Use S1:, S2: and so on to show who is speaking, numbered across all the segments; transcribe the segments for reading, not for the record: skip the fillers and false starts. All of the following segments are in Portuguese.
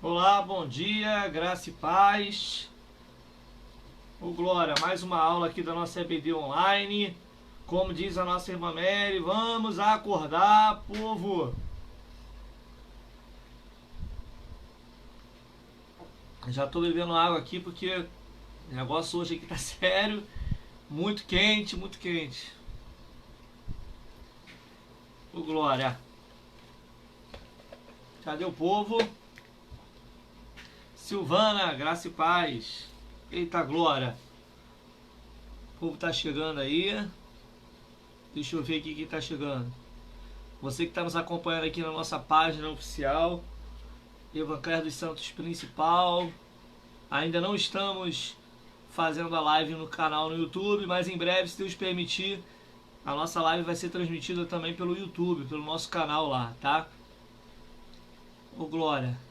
S1: Olá, bom dia, graça e paz. Ô Glória, mais uma aula aqui da nossa EBD online. Como diz a nossa irmã Mary, vamos acordar, povo. Já tô bebendo água aqui porque o negócio hoje aqui tá sério. Muito quente, muito quente. Ô Glória, cadê o povo? Silvana, graça e paz. Eita Glória. O povo tá chegando aí. Deixa eu ver aqui quem tá chegando. Você que está nos acompanhando aqui na nossa página oficial, Evangelho dos Santos Principal. Ainda não estamos fazendo a live no canal no YouTube, mas em breve, se Deus permitir, a nossa live vai ser transmitida também pelo YouTube, pelo nosso canal lá, tá? Ô Glória.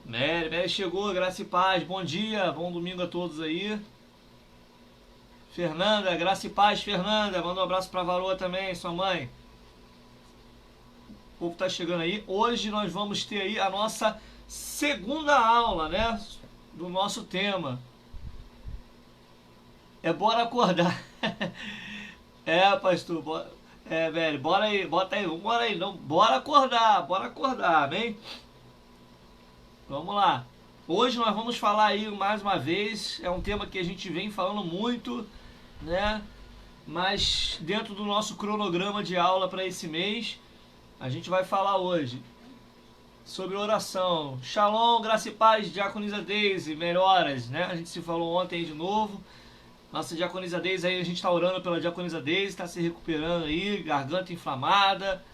S1: Mary chegou, graça e paz, bom dia, bom domingo a todos aí. Fernanda, graça e paz, Fernanda, manda um abraço pra Varoa também, sua mãe. O povo tá chegando aí. Hoje nós vamos ter aí a nossa segunda aula, né? Do nosso tema. É bora acordar. É, pastor. Velho, bora aí, bota aí, bora aí. Não, bora acordar, amém? Vamos lá. Hoje nós vamos falar aí mais uma vez. É um tema que a gente vem falando muito, né? Mas dentro do nosso cronograma de aula para esse mês, a gente vai falar hoje sobre oração. Shalom, graça e paz, diaconisa Deise, melhoras, né? A gente se falou ontem de novo. Nossa diaconisa Deise aí, a gente está orando pela diaconisa Deise, está se recuperando aí, garganta inflamada,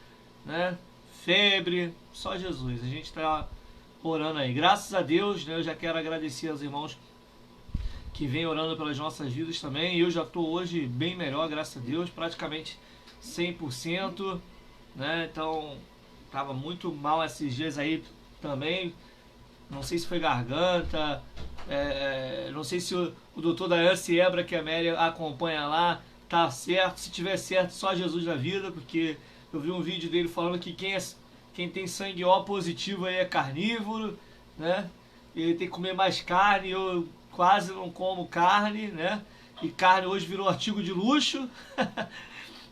S1: né? Febre, só Jesus. A gente está orando aí. Graças a Deus, né? Eu já quero agradecer aos irmãos que vêm orando pelas nossas vidas também. Eu já estou hoje bem melhor, graças a Deus, praticamente 100%. Né? Então, tava muito mal esses dias aí também. Não sei se foi garganta, não sei se o doutor Dayan Siebra, que a Mary acompanha lá, tá certo. Se tiver certo, só Jesus na vida, porque eu vi um vídeo dele falando que quem tem sangue O positivo aí é carnívoro, né? Ele tem que comer mais carne. Eu quase não como carne, né? E carne hoje virou artigo de luxo.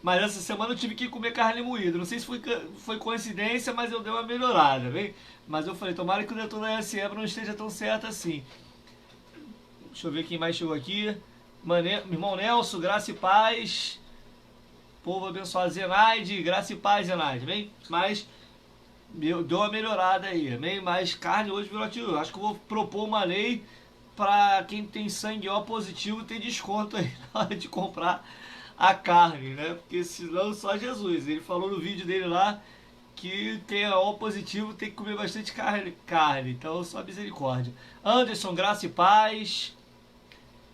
S1: Mas essa semana eu tive que comer carne moída. Não sei se foi coincidência, mas eu dei uma melhorada, bem? Mas eu falei, tomara que o doutor da SM não esteja tão certo assim. Deixa eu ver quem mais chegou aqui. Irmão Nelson, graça e paz. Povo abençoado. Zenaide, graça e paz, Zenaide, bem? Mas deu uma melhorada aí, bem? Mas carne hoje virou ativo. Acho que eu vou propor uma lei para quem tem sangue O positivo ter desconto aí na hora de comprar a carne, né? Porque senão só Jesus. Ele falou no vídeo dele lá que quem é O positivo tem que comer bastante carne. Então só misericórdia. Anderson, graça e paz.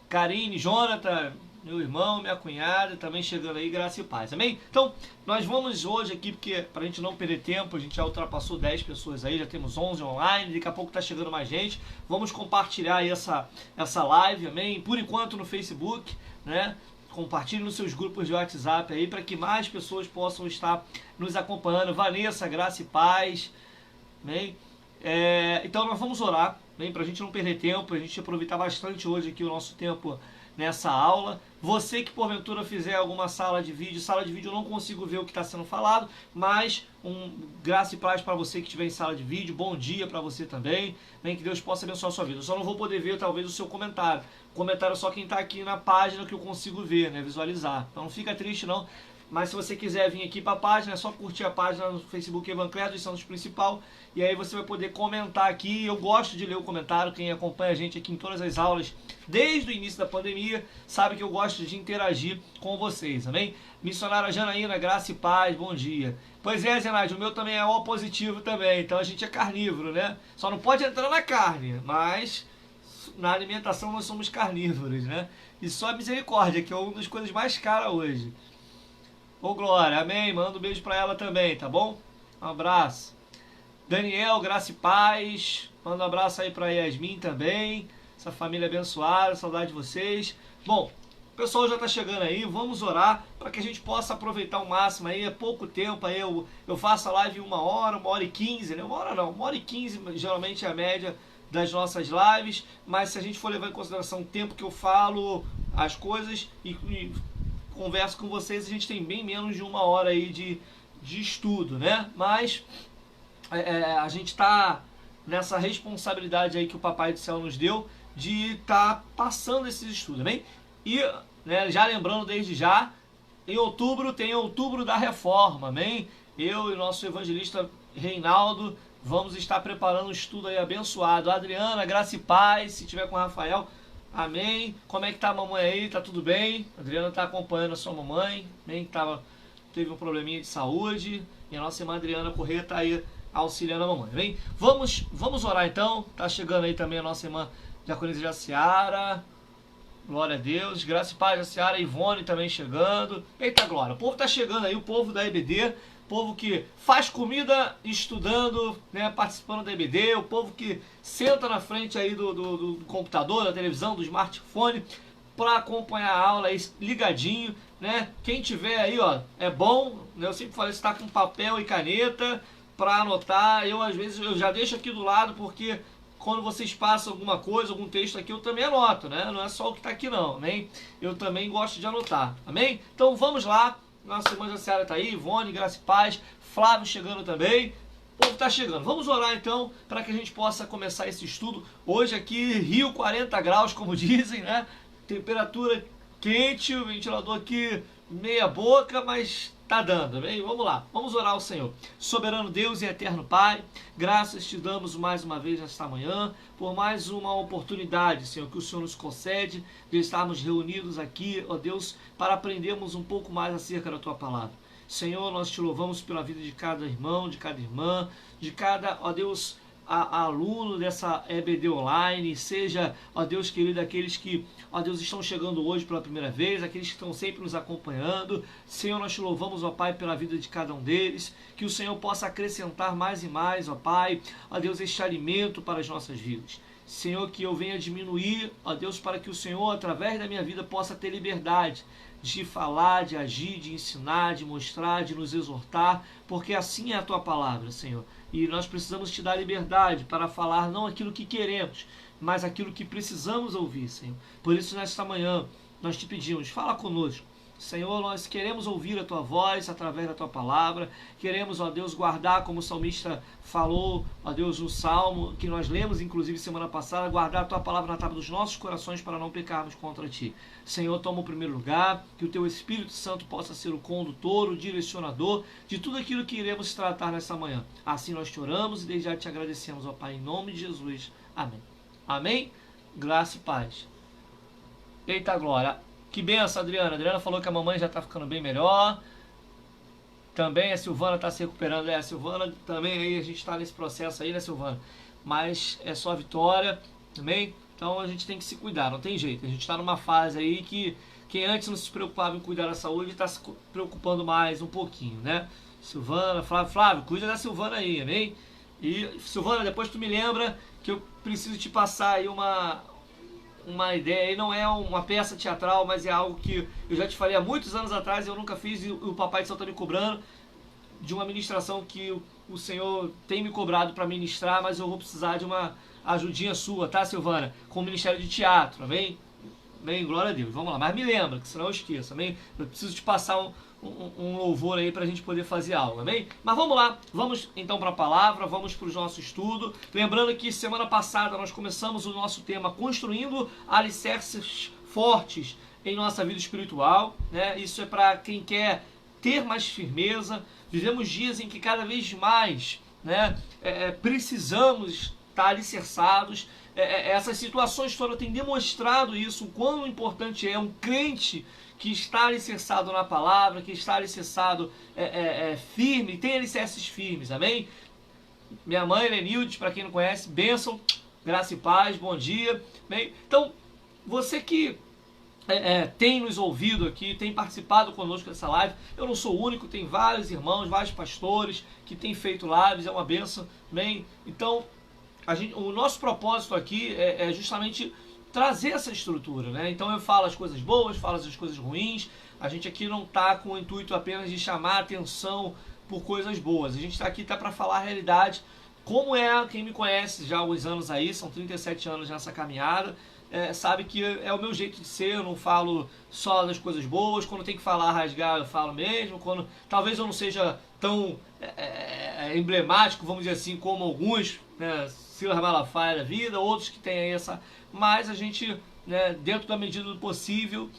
S1: Karine, Jonathan, meu irmão, minha cunhada, também chegando aí, graça e paz, amém? Então, nós vamos hoje aqui, porque pra gente não perder tempo, a gente já ultrapassou 10 pessoas aí, já temos 11 online, daqui a pouco tá chegando mais gente, vamos compartilhar aí essa live, amém? Por enquanto no Facebook, né? Compartilhe nos seus grupos de WhatsApp aí, para que mais pessoas possam estar nos acompanhando. Vanessa, graça e paz, amém? Então nós vamos orar, para a gente não perder tempo, a gente aproveitar bastante hoje aqui o nosso tempo nessa aula. Você que porventura fizer alguma sala de vídeo eu não consigo ver o que está sendo falado, mas graça e paz para você que estiver em sala de vídeo, bom dia para você também, que Deus possa abençoar a sua vida. Eu só não vou poder ver talvez o seu comentário. Comentário é só quem está aqui na página que eu consigo ver, né, visualizar. Então não fica triste não. Mas se você quiser vir aqui para a página, é só curtir a página no Facebook Evangelho dos Santos Principal. E aí você vai poder comentar aqui. Eu gosto de ler o comentário. Quem acompanha a gente aqui em todas as aulas, desde o início da pandemia, sabe que eu gosto de interagir com vocês, amém? Missionária Janaína, graça e paz, bom dia. Pois é, Zenaide, o meu também é O positivo também. Então a gente é carnívoro, né? Só não pode entrar na carne, mas na alimentação nós somos carnívoros, né? E só a misericórdia, que é uma das coisas mais caras hoje. Ô Glória, amém? Manda um beijo pra ela também, tá bom? Um abraço. Daniel, graça e paz. Manda um abraço aí pra Yasmin também. Essa família abençoada, saudade de vocês. Bom, pessoal já está chegando aí, vamos orar para que a gente possa aproveitar ao máximo aí, é pouco tempo aí, eu faço a live 1h, 1h15, né? 1h não, 1h15 geralmente é a média das nossas lives, mas se a gente for levar em consideração o tempo que eu falo as coisas e converso com vocês, a gente tem bem menos de 1h aí de estudo, né? Mas a gente está nessa responsabilidade aí que o Papai do Céu nos deu de estar passando esses estudos, bem? E, né, já lembrando desde já, em outubro tem Outubro da Reforma, amém? Eu e o nosso evangelista Reinaldo vamos estar preparando um estudo aí abençoado. Adriana, graça e paz, se tiver com o Rafael, amém? Como é que tá a mamãe aí? Tá tudo bem? A Adriana tá acompanhando a sua mamãe, amém? Teve um probleminha de saúde, e a nossa irmã Adriana Corrêa tá aí auxiliando a mamãe, amém? Vamos orar então, tá chegando aí também a nossa irmã Diaconisa Jaciara, glória a Deus, graça e paz, Jaciara, Ivone também chegando, eita glória, o povo tá chegando aí, o povo da EBD, povo que faz comida estudando, né, participando da EBD, o povo que senta na frente aí do computador, da televisão, do smartphone, para acompanhar a aula aí ligadinho, né? Quem tiver aí, ó, é bom, né? Eu sempre falei, está com papel e caneta para anotar. Eu às vezes eu já deixo aqui do lado porque quando vocês passam alguma coisa, algum texto aqui, eu também anoto, né? Não é só o que está aqui não, amém? Eu também gosto de anotar, amém? Então vamos lá, nossa irmã Jaciara está aí, Ivone, graça e paz, Flávio chegando também, o povo está chegando. Vamos orar então para que a gente possa começar esse estudo. Hoje aqui, Rio 40 graus, como dizem, né? Temperatura quente, o ventilador aqui meia boca, mas tá dando, amém? Vamos lá, vamos orar ao Senhor. Soberano Deus e eterno Pai, graças te damos mais uma vez nesta manhã, por mais uma oportunidade, Senhor, que o Senhor nos concede de estarmos reunidos aqui, ó Deus, para aprendermos um pouco mais acerca da Tua Palavra. Senhor, nós te louvamos pela vida de cada irmão, de cada irmã, de cada, ó Deus, aluno dessa EBD online, seja, ó Deus querido, aqueles que, ó Deus, estão chegando hoje pela primeira vez, aqueles que estão sempre nos acompanhando. Senhor, nós te louvamos, ó Pai, pela vida de cada um deles, que o Senhor possa acrescentar mais e mais, ó Pai, ó Deus, este alimento para as nossas vidas. Senhor, que eu venha diminuir, ó Deus, para que o Senhor, através da minha vida, possa ter liberdade de falar, de agir, de ensinar, de mostrar, de nos exortar, porque assim é a Tua palavra, Senhor. E nós precisamos te dar liberdade para falar não aquilo que queremos, mas aquilo que precisamos ouvir, Senhor. Por isso, nesta manhã, nós te pedimos, fala conosco. Senhor, nós queremos ouvir a Tua voz através da Tua palavra, queremos, ó Deus, guardar, como o salmista falou, ó Deus, no Salmo, que nós lemos, inclusive, semana passada, guardar a Tua palavra na tábua dos nossos corações para não pecarmos contra Ti. Senhor, toma o primeiro lugar, que o Teu Espírito Santo possa ser o condutor, o direcionador de tudo aquilo que iremos tratar nessa manhã. Assim nós te oramos e desde já te agradecemos, ó Pai, em nome de Jesus. Amém. Amém? Graça e paz. Eita glória. Que benção, Adriana. A Adriana falou que a mamãe já está ficando bem melhor. Também a Silvana está se recuperando. A Silvana também aí, a gente está nesse processo aí, né, Silvana? Mas é só vitória, também. Então a gente tem que se cuidar, não tem jeito. A gente está numa fase aí que quem antes não se preocupava em cuidar da saúde está se preocupando mais um pouquinho, né? Silvana, Flávio, cuida da Silvana aí, amém? E Silvana, depois tu me lembra que eu preciso te passar aí uma ideia, aí não é uma peça teatral, mas é algo que eu já te falei há muitos anos atrás e eu nunca fiz, e o Papai do Céu está me cobrando de uma ministração que o Senhor tem me cobrado para ministrar, mas eu vou precisar de uma ajudinha sua, tá, Silvana? Com o Ministério de Teatro, amém? Amém, glória a Deus. Vamos lá, mas me lembra, que senão eu esqueço, amém? Eu preciso te passar um louvor aí para a gente poder fazer algo, amém? Mas vamos lá, vamos então para a palavra, vamos para o nosso estudo. Lembrando que semana passada nós começamos o nosso tema Construindo Alicerces Fortes em Nossa Vida Espiritual, né? Isso é para quem quer ter mais firmeza. Vivemos dias em que cada vez mais, né, precisamos estar alicerçados. Essas situações todas têm demonstrado isso, o quão importante é um crente que está alicerçado na palavra, que está alicerçado firme, tem alicerces firmes, amém? Minha mãe, Lenilde, para quem não conhece, bênção, graça e paz, bom dia, amém? Então, você que tem nos ouvido aqui, tem participado conosco dessa live, eu não sou o único, tem vários irmãos, vários pastores que têm feito lives, é uma bênção, amém? Então, o nosso propósito aqui é justamente trazer essa estrutura, né? Então eu falo as coisas boas, falo as coisas ruins. A gente aqui não está com o intuito apenas de chamar a atenção por coisas boas. A gente está aqui para falar a realidade, como é. Quem me conhece já há alguns anos aí, são 37 anos nessa caminhada, sabe que é o meu jeito de ser. Eu não falo só das coisas boas. Quando tem que falar, rasgar, eu falo mesmo. Quando talvez eu não seja tão emblemático, vamos dizer assim, como alguns, né, Silas Malafaia da vida, outros que têm aí essa... Mas a gente, né, dentro da medida do possível,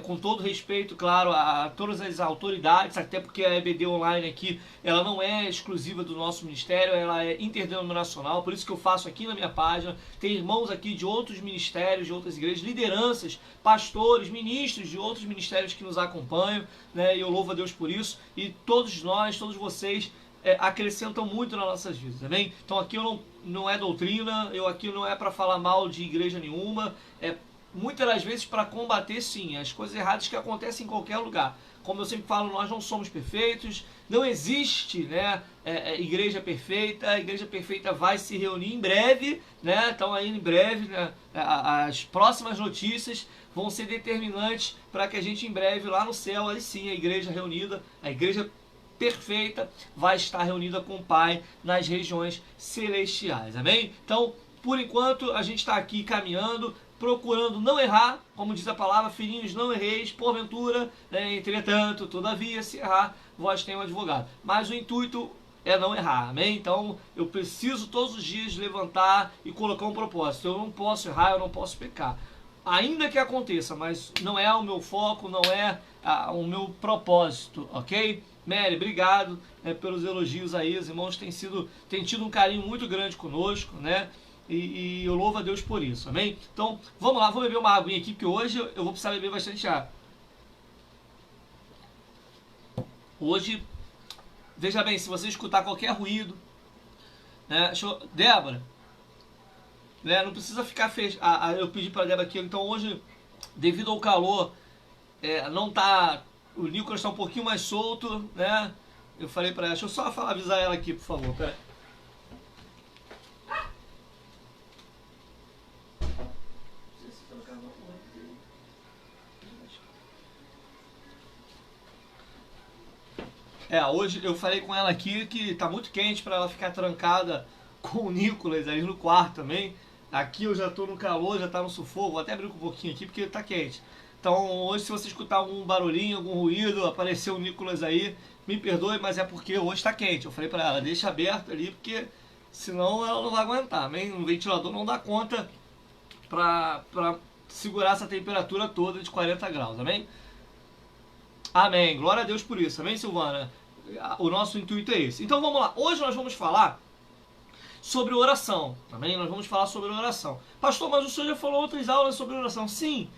S1: com todo respeito, claro, a todas as autoridades, até porque a EBD Online aqui, ela não é exclusiva do nosso ministério, ela é interdenominacional, por isso que eu faço aqui na minha página. Tem irmãos aqui de outros ministérios, de outras igrejas, lideranças, pastores, ministros de outros ministérios que nos acompanham, né, e eu louvo a Deus por isso, e todos nós, todos vocês, acrescentam muito nas nossas vidas, amém? Então aqui eu não é doutrina, eu aqui não é para falar mal de igreja nenhuma, muitas das vezes para combater, sim, as coisas erradas que acontecem em qualquer lugar. Como eu sempre falo, nós não somos perfeitos, não existe, né, igreja perfeita. A igreja perfeita vai se reunir em breve, né? Então aí em breve, né, as próximas notícias vão ser determinantes para que a gente em breve lá no céu, aí sim, a igreja reunida, a igreja perfeita vai estar reunida com o Pai nas regiões celestiais, amém? Então, por enquanto, a gente está aqui caminhando, procurando não errar, como diz a palavra, filhinhos, não erreis, porventura, né, entretanto, todavia, se errar, vós tem um advogado. Mas o intuito é não errar, amém? Então, eu preciso todos os dias levantar e colocar um propósito. Eu não posso errar, eu não posso pecar. Ainda que aconteça, mas não é o meu foco, não é o meu propósito, ok? Mary, obrigado pelos elogios aí. Os irmãos têm tido um carinho muito grande conosco, né? E eu louvo a Deus por isso, amém? Então, vamos lá, vou beber uma aguinha aqui, porque hoje eu vou precisar beber bastante água. Hoje, veja bem, se você escutar qualquer ruído, né? Débora, né? Não precisa ficar fechado. Eu pedi para a Débora aqui, então hoje, devido ao calor, não tá... O Nicolas está um pouquinho mais solto, né? Eu falei para ela, deixa eu só avisar ela aqui, por favor, pera. Hoje eu falei com ela aqui que tá muito quente para ela ficar trancada com o Nicolas aí no quarto também. Aqui eu já tô no calor, já tá no sufoco, vou até abrir um pouquinho aqui porque tá quente. Então hoje, se você escutar algum barulhinho, algum ruído, apareceu o Nicolas aí, me perdoe, mas é porque hoje tá quente. Eu falei para ela, deixa aberto ali, porque senão ela não vai aguentar, amém? O ventilador não dá conta para segurar essa temperatura toda de 40 graus, amém? Amém, glória a Deus por isso, amém, Silvana? O nosso intuito é esse. Então vamos lá, hoje nós vamos falar sobre oração, amém? Nós vamos falar sobre oração. Pastor, mas o senhor já falou outras aulas sobre oração? Sim,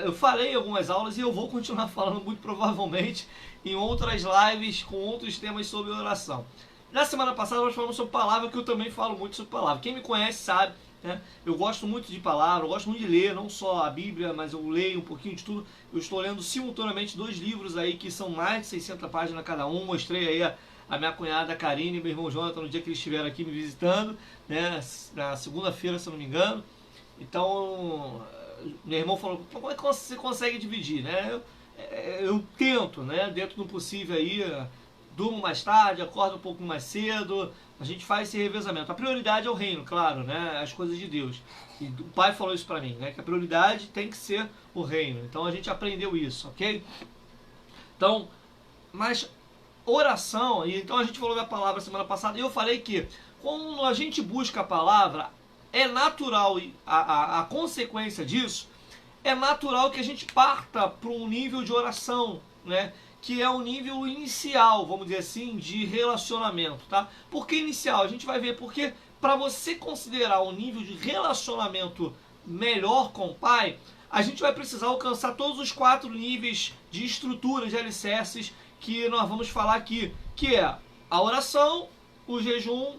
S1: eu falei algumas aulas e eu vou continuar falando muito provavelmente em outras lives com outros temas sobre oração. Na semana passada nós falamos sobre palavra, que eu também falo muito sobre palavra. Quem me conhece sabe, né? Eu gosto muito de palavra, eu gosto muito de ler, não só a Bíblia, mas eu leio um pouquinho de tudo. Eu estou lendo simultaneamente 2 livros aí que são mais de 600 páginas cada um. Mostrei aí a minha cunhada Karine e meu irmão Jonathan no dia que eles estiveram aqui me visitando, né? Na segunda-feira, se eu não me engano. Então, meu irmão falou, como é que você consegue dividir, né? Eu tento, né? Dentro do possível aí, durmo mais tarde, acordo um pouco mais cedo, a gente faz esse revezamento. A prioridade é o reino, claro, né? As coisas de Deus. E o pai falou isso pra mim, né? Que a prioridade tem que ser o reino. Então a gente aprendeu isso, ok? Então, mas oração, e então a gente falou da palavra semana passada, e eu falei que quando a gente busca a palavra, é natural, a consequência disso, é natural que a gente parta para um nível de oração, né? Que é um nível inicial, vamos dizer assim, de relacionamento, tá? Por que inicial? A gente vai ver porque para você considerar um nível de relacionamento melhor com o Pai, a gente vai precisar alcançar todos os 4 níveis de estruturas, de alicerces que nós vamos falar aqui, que é a oração, o jejum,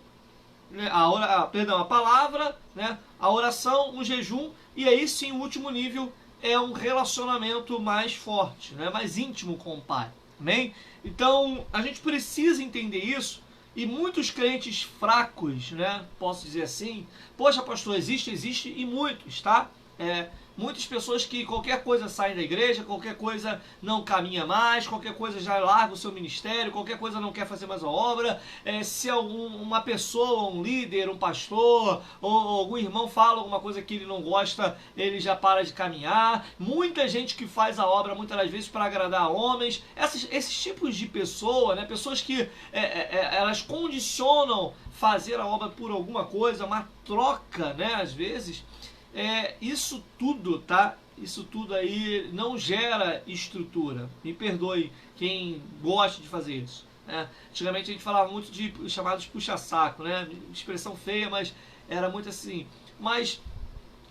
S1: né, a palavra, né, a oração, o jejum, e aí sim o último nível é um relacionamento mais forte, né, mais íntimo com o Pai, amém? Então a gente precisa entender isso, E muitos crentes fracos, né, posso dizer assim, poxa pastor, existe e muitos, tá? Muitas pessoas que qualquer coisa saem da igreja, qualquer coisa não caminha mais, qualquer coisa já larga o seu ministério, qualquer coisa não quer fazer mais a obra. Se uma pessoa, um líder, um pastor ou algum irmão fala alguma coisa que ele não gosta, ele já para de caminhar. Muita gente que faz a obra muitas das vezes para agradar homens. Esses tipos de pessoa, né, pessoas que elas condicionam fazer a obra por alguma coisa, uma troca, né, às vezes. Isso tudo, tá? Isso tudo aí não gera estrutura. Me perdoe quem gosta de fazer isso, né? Antigamente a gente falava muito de chamados puxa-saco, né? Expressão feia, mas era muito assim. Mas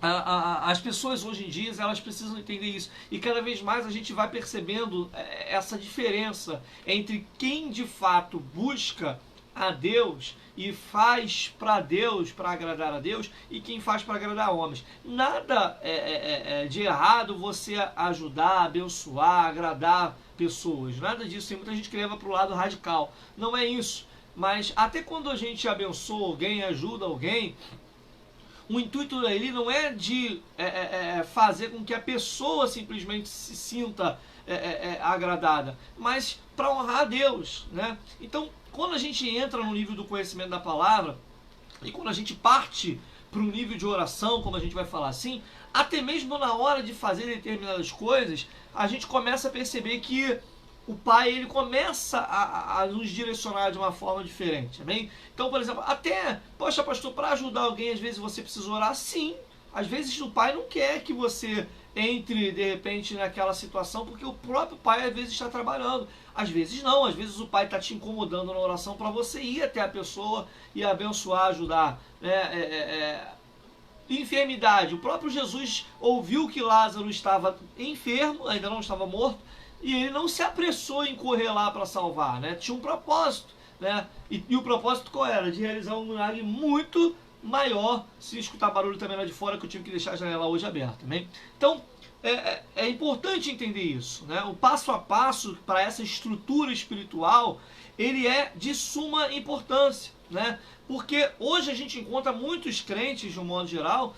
S1: as pessoas hoje em dia, elas precisam entender isso. E cada vez mais a gente vai percebendo essa diferença entre quem de fato busca a Deus e faz para Deus, para agradar a Deus, e quem faz para agradar homens. Nada de errado você ajudar, abençoar, agradar pessoas. Nada disso. Tem muita gente que leva para o lado radical. Não é isso. Mas até quando a gente abençoa alguém, ajuda alguém, o intuito dele não é de fazer com que a pessoa simplesmente se sinta agradada, mas para honrar a Deus, né? Então, quando a gente entra no nível do conhecimento da palavra e quando a gente parte para um nível de oração, como a gente vai falar assim, até mesmo na hora de fazer determinadas coisas, a gente começa a perceber que o Pai, ele começa a nos direcionar de uma forma diferente, amém? Então, por exemplo, poxa pastor, para ajudar alguém, às vezes você precisa orar, sim. Às vezes o Pai não quer que você entre, de repente, naquela situação, porque o próprio Pai, às vezes, está trabalhando. Às vezes não, às vezes o Pai está te incomodando na oração para você ir até a pessoa e abençoar, ajudar, né? Enfermidade. O próprio Jesus ouviu que Lázaro estava enfermo, ainda não estava morto, e ele não se apressou em correr lá para salvar, né? Tinha um propósito, né? E o propósito qual era? De realizar um milagre muito maior. Se escutar barulho também lá de fora, que eu tive que deixar a janela hoje aberta, também. Então, é importante entender isso, né? O passo a passo para essa estrutura espiritual, ele é de suma importância, né? Porque hoje a gente encontra muitos crentes, de um modo geral,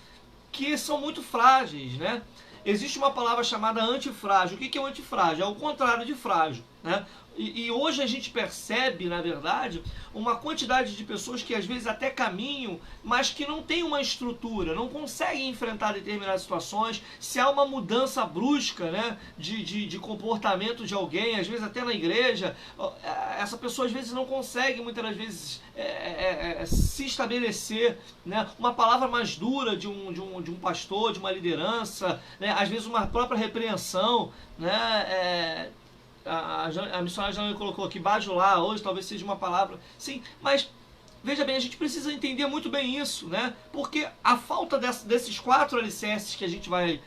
S1: que são muito frágeis, né? Existe uma palavra chamada antifrágil. O que é o antifrágil? É o contrário de frágil, né? E hoje a gente percebe, na verdade, uma quantidade de pessoas que às vezes até caminham, mas que não tem uma estrutura, não conseguem enfrentar determinadas situações. Se há uma mudança brusca, né, de comportamento de alguém, às vezes até na igreja, essa pessoa às vezes não consegue, muitas das vezes, se estabelecer, né? Uma palavra mais dura de um pastor, de uma liderança, né? Às vezes uma própria repreensão, né? A missionária já me colocou aqui, bajular, hoje talvez seja uma palavra, sim, mas veja bem, a gente precisa entender muito bem isso, né? Porque a falta desses 4 alicerces que a gente vai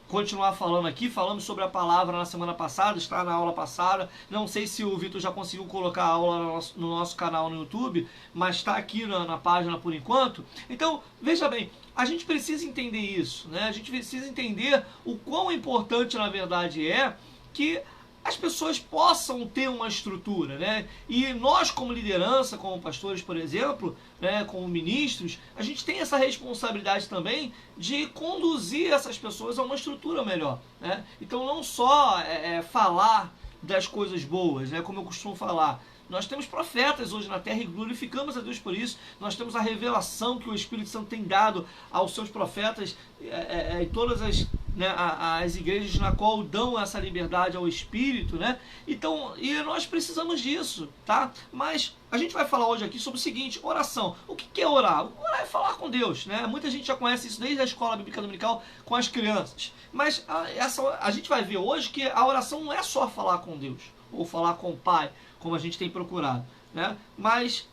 S1: continuar falando aqui, falamos sobre a palavra na semana passada, está na aula passada, não sei se o Vitor já conseguiu colocar a aula no nosso canal no YouTube, mas está aqui na página por enquanto. Então, veja bem, a gente precisa entender isso, né? A gente precisa entender o quão importante na verdade é que as pessoas possam ter uma estrutura, né? E nós, como liderança, como pastores, por exemplo, né, como ministros, a gente tem essa responsabilidade também de conduzir essas pessoas a uma estrutura melhor, né? Então, não só falar das coisas boas, né, como eu costumo falar. Nós temos profetas hoje na terra e glorificamos a Deus por isso. Nós temos a revelação que o Espírito Santo tem dado aos seus profetas e todas as igrejas na qual dão essa liberdade ao Espírito, né? Então, e nós precisamos disso, tá? Mas a gente vai falar hoje aqui sobre o seguinte, oração. O que é orar? Orar é falar com Deus, né? Muita gente já conhece isso desde a escola bíblica dominical com as crianças. Mas a gente vai ver hoje que a oração não é só falar com Deus ou falar com o Pai, como a gente tem procurado, né? Mas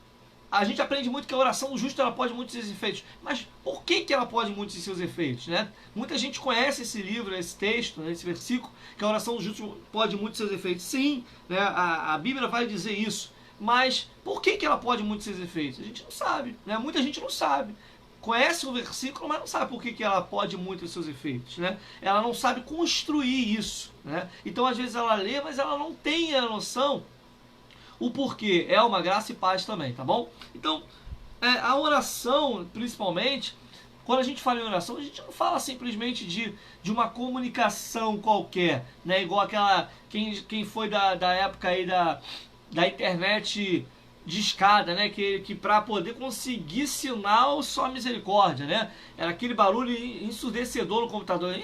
S1: a gente aprende muito que a oração do justo ela pode muitos seus efeitos. Mas por que ela pode muitos seus efeitos, né? Muita gente conhece esse livro, esse texto, né, esse versículo, que a oração do justo pode muitos seus efeitos. Sim, né? A Bíblia vai dizer isso. Mas por que ela pode muitos seus efeitos? A gente não sabe, né? Muita gente não sabe. Conhece o versículo, mas não sabe por que ela pode muito os seus efeitos, né? Ela não sabe construir isso, né? Então, às vezes, ela lê, mas ela não tem a noção o porquê é uma graça e paz também, tá bom? Então, a oração, principalmente, quando a gente fala em oração, a gente não fala simplesmente de uma comunicação qualquer, né? Igual aquela, quem foi da época aí da internet de escada, né? Que para poder conseguir sinal, só misericórdia, né? Era aquele barulho ensurdecedor no computador,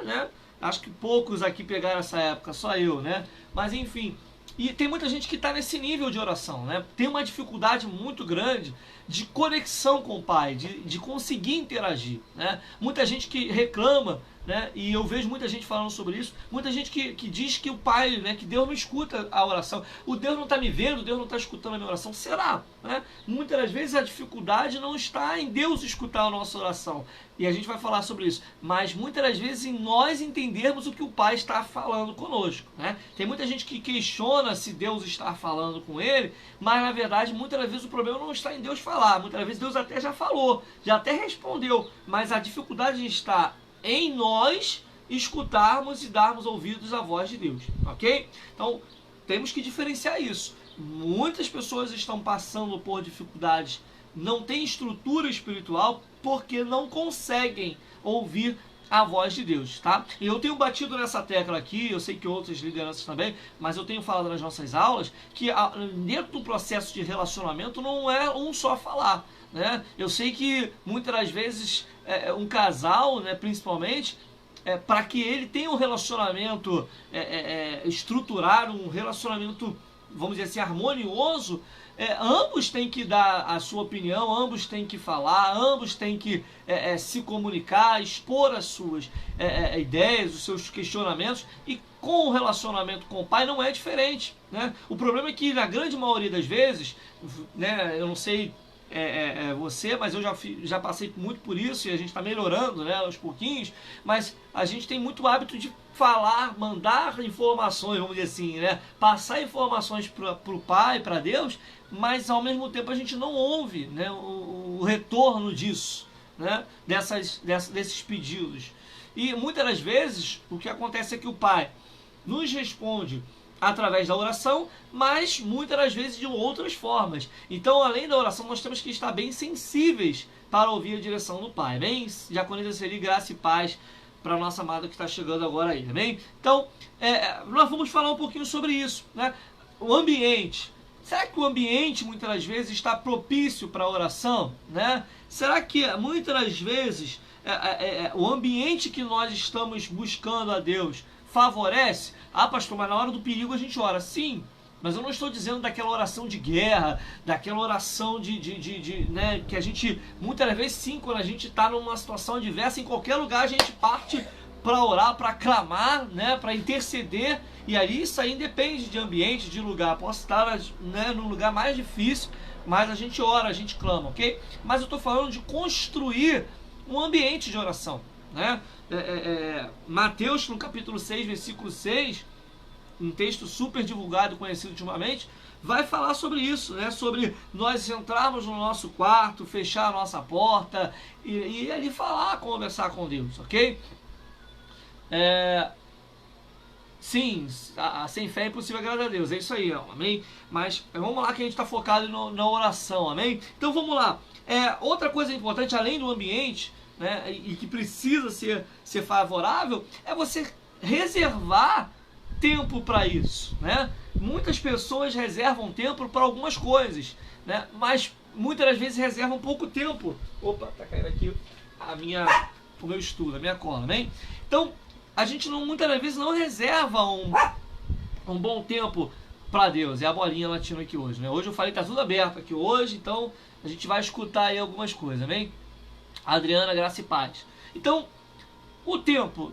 S1: né? Acho que poucos aqui pegaram essa época, só eu, né? Mas enfim, e tem muita gente que está nesse nível de oração, né? Tem uma dificuldade muito grande de conexão com o Pai, de conseguir interagir, né? Muita gente que reclama, né? E eu vejo muita gente falando sobre isso, muita gente que diz que o Pai, né? Que Deus não escuta a oração. O Deus não está me vendo, Deus não está escutando a minha oração. Será? Né? Muitas das vezes a dificuldade não está em Deus escutar a nossa oração. E a gente vai falar sobre isso. Mas muitas das vezes em nós entendermos o que o Pai está falando conosco, né? Tem muita gente que questiona se Deus está falando com ele, mas na verdade muitas das vezes o problema não está em Deus falar. Muitas das vezes Deus até já falou, já até respondeu, mas a dificuldade está em nós escutarmos e darmos ouvidos à voz de Deus, ok? Então temos que diferenciar isso. Muitas pessoas estão passando por dificuldades, não têm estrutura espiritual porque não conseguem ouvir a voz de Deus, tá? E eu tenho batido nessa tecla aqui, eu sei que outras lideranças também, mas eu tenho falado nas nossas aulas que dentro do processo de relacionamento não é um só falar, né? Eu sei que muitas das vezes um casal, né, principalmente, para que ele tenha um relacionamento estruturado, um relacionamento, vamos dizer assim, harmonioso, ambos têm que dar a sua opinião, ambos têm que falar, ambos têm que se comunicar, expor as suas ideias, os seus questionamentos, e com o relacionamento com o Pai não é diferente, né? O problema é que na grande maioria das vezes, né, eu não sei você, mas eu já passei muito por isso e a gente está melhorando, né, aos pouquinhos, mas a gente tem muito hábito de falar, mandar informações, vamos dizer assim, né, passar informações para o Pai, para Deus, mas ao mesmo tempo a gente não ouve, né, o retorno disso, né, desses pedidos. E muitas das vezes o que acontece é que o Pai nos responde através da oração, mas muitas das vezes de outras formas. Então, além da oração, nós temos que estar bem sensíveis para ouvir a direção do Pai. Amém? Diaconisa Celi, graça e paz para a nossa amada que está chegando agora aí. Amém? Então, nós vamos falar um pouquinho sobre isso, né? O ambiente. Será que o ambiente muitas das vezes está propício para a oração, né? Será que muitas das vezes o ambiente que nós estamos buscando a Deus favorece? Ah, pastor, mas na hora do perigo a gente ora. Sim, mas eu não estou dizendo daquela oração de guerra, daquela oração né, que a gente, muitas vezes sim, quando a gente está numa situação adversa, em qualquer lugar a gente parte para orar, para clamar, né, para interceder, e ali isso aí independe de ambiente, de lugar. Posso estar, né, no lugar mais difícil, mas a gente ora, a gente clama, ok? Mas eu estou falando de construir um ambiente de oração, né? Mateus, no capítulo 6, versículo 6, um texto super divulgado, conhecido ultimamente, vai falar sobre isso, né? Sobre nós entrarmos no nosso quarto, fechar a nossa porta e ali falar, conversar com Deus, ok? Sim, sem fé é impossível agradar a Deus, é isso aí, amém? Mas vamos lá que a gente está focado na oração, amém? Então vamos lá. Outra coisa importante, além do ambiente, né, e que precisa ser favorável, é você reservar tempo para isso, né? Muitas pessoas reservam tempo para algumas coisas, né? Mas muitas das vezes reservam pouco tempo. Opa, tá caindo aqui o meu estudo, a minha cola, amém? Então, a gente muitas das vezes não reserva um bom tempo para Deus. É a bolinha latina aqui hoje, né? Hoje eu falei que tá tudo aberto aqui hoje, então a gente vai escutar aí algumas coisas, amém? Adriana, graça e paz. Então, o tempo,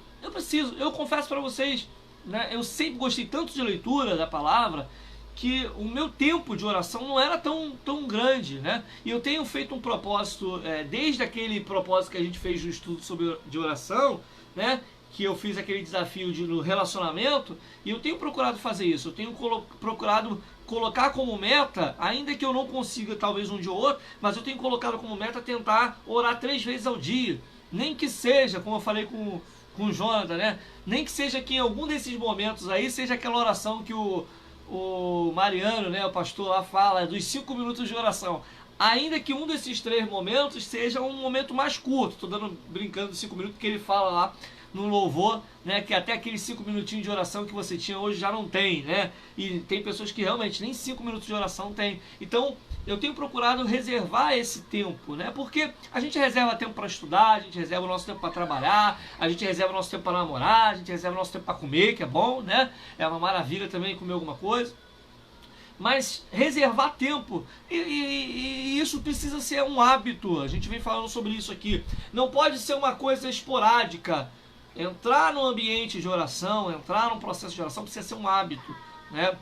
S1: eu confesso para vocês, né, eu sempre gostei tanto de leitura da palavra, que o meu tempo de oração não era tão grande, né? E eu tenho feito um propósito, desde aquele propósito que a gente fez no estudo de oração, né? Que eu fiz aquele desafio no relacionamento, e eu tenho procurado fazer isso, eu tenho procurado colocar como meta, ainda que eu não consiga talvez um dia ou outro, mas eu tenho colocado como meta tentar orar 3 vezes ao dia, nem que seja, como eu falei com o Jonathan, né? Nem que seja que em algum desses momentos aí, seja aquela oração que o o Mariano, né, o pastor lá fala dos 5 minutos de oração. Ainda que um desses 3 momentos seja um momento mais curto, estou dando brincando dos 5 minutos, porque ele fala lá no louvor, né, que até aqueles 5 minutinhos de oração que você tinha hoje já não tem, né? E tem pessoas que realmente nem 5 minutos de oração tem. Então, eu tenho procurado reservar esse tempo, né? Porque a gente reserva tempo para estudar, a gente reserva o nosso tempo para trabalhar, a gente reserva o nosso tempo para namorar, a gente reserva o nosso tempo para comer, que é bom, né? É uma maravilha também comer alguma coisa. Mas reservar tempo, e isso precisa ser um hábito. A gente vem falando sobre isso aqui. Não pode ser uma coisa esporádica. Entrar no ambiente de oração, entrar num processo de oração precisa ser um hábito, né?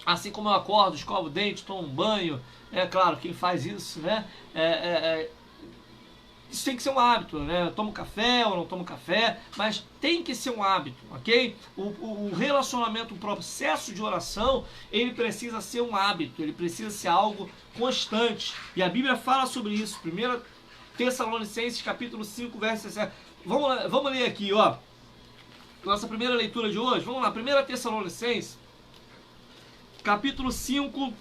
S1: Assim como eu acordo, escovo o dente, tomo um banho, é claro, quem faz isso, né? Isso tem que ser um hábito, né? Eu tomo café ou não tomo café, mas tem que ser um hábito, ok? O relacionamento, o processo de oração, ele precisa ser um hábito, ele precisa ser algo constante. E a Bíblia fala sobre isso. 1 Tessalonicenses capítulo 5, verso 17. Vamos ler aqui, ó. Nossa primeira leitura de hoje. Vamos lá, 1 Tessalonicenses capítulo 5,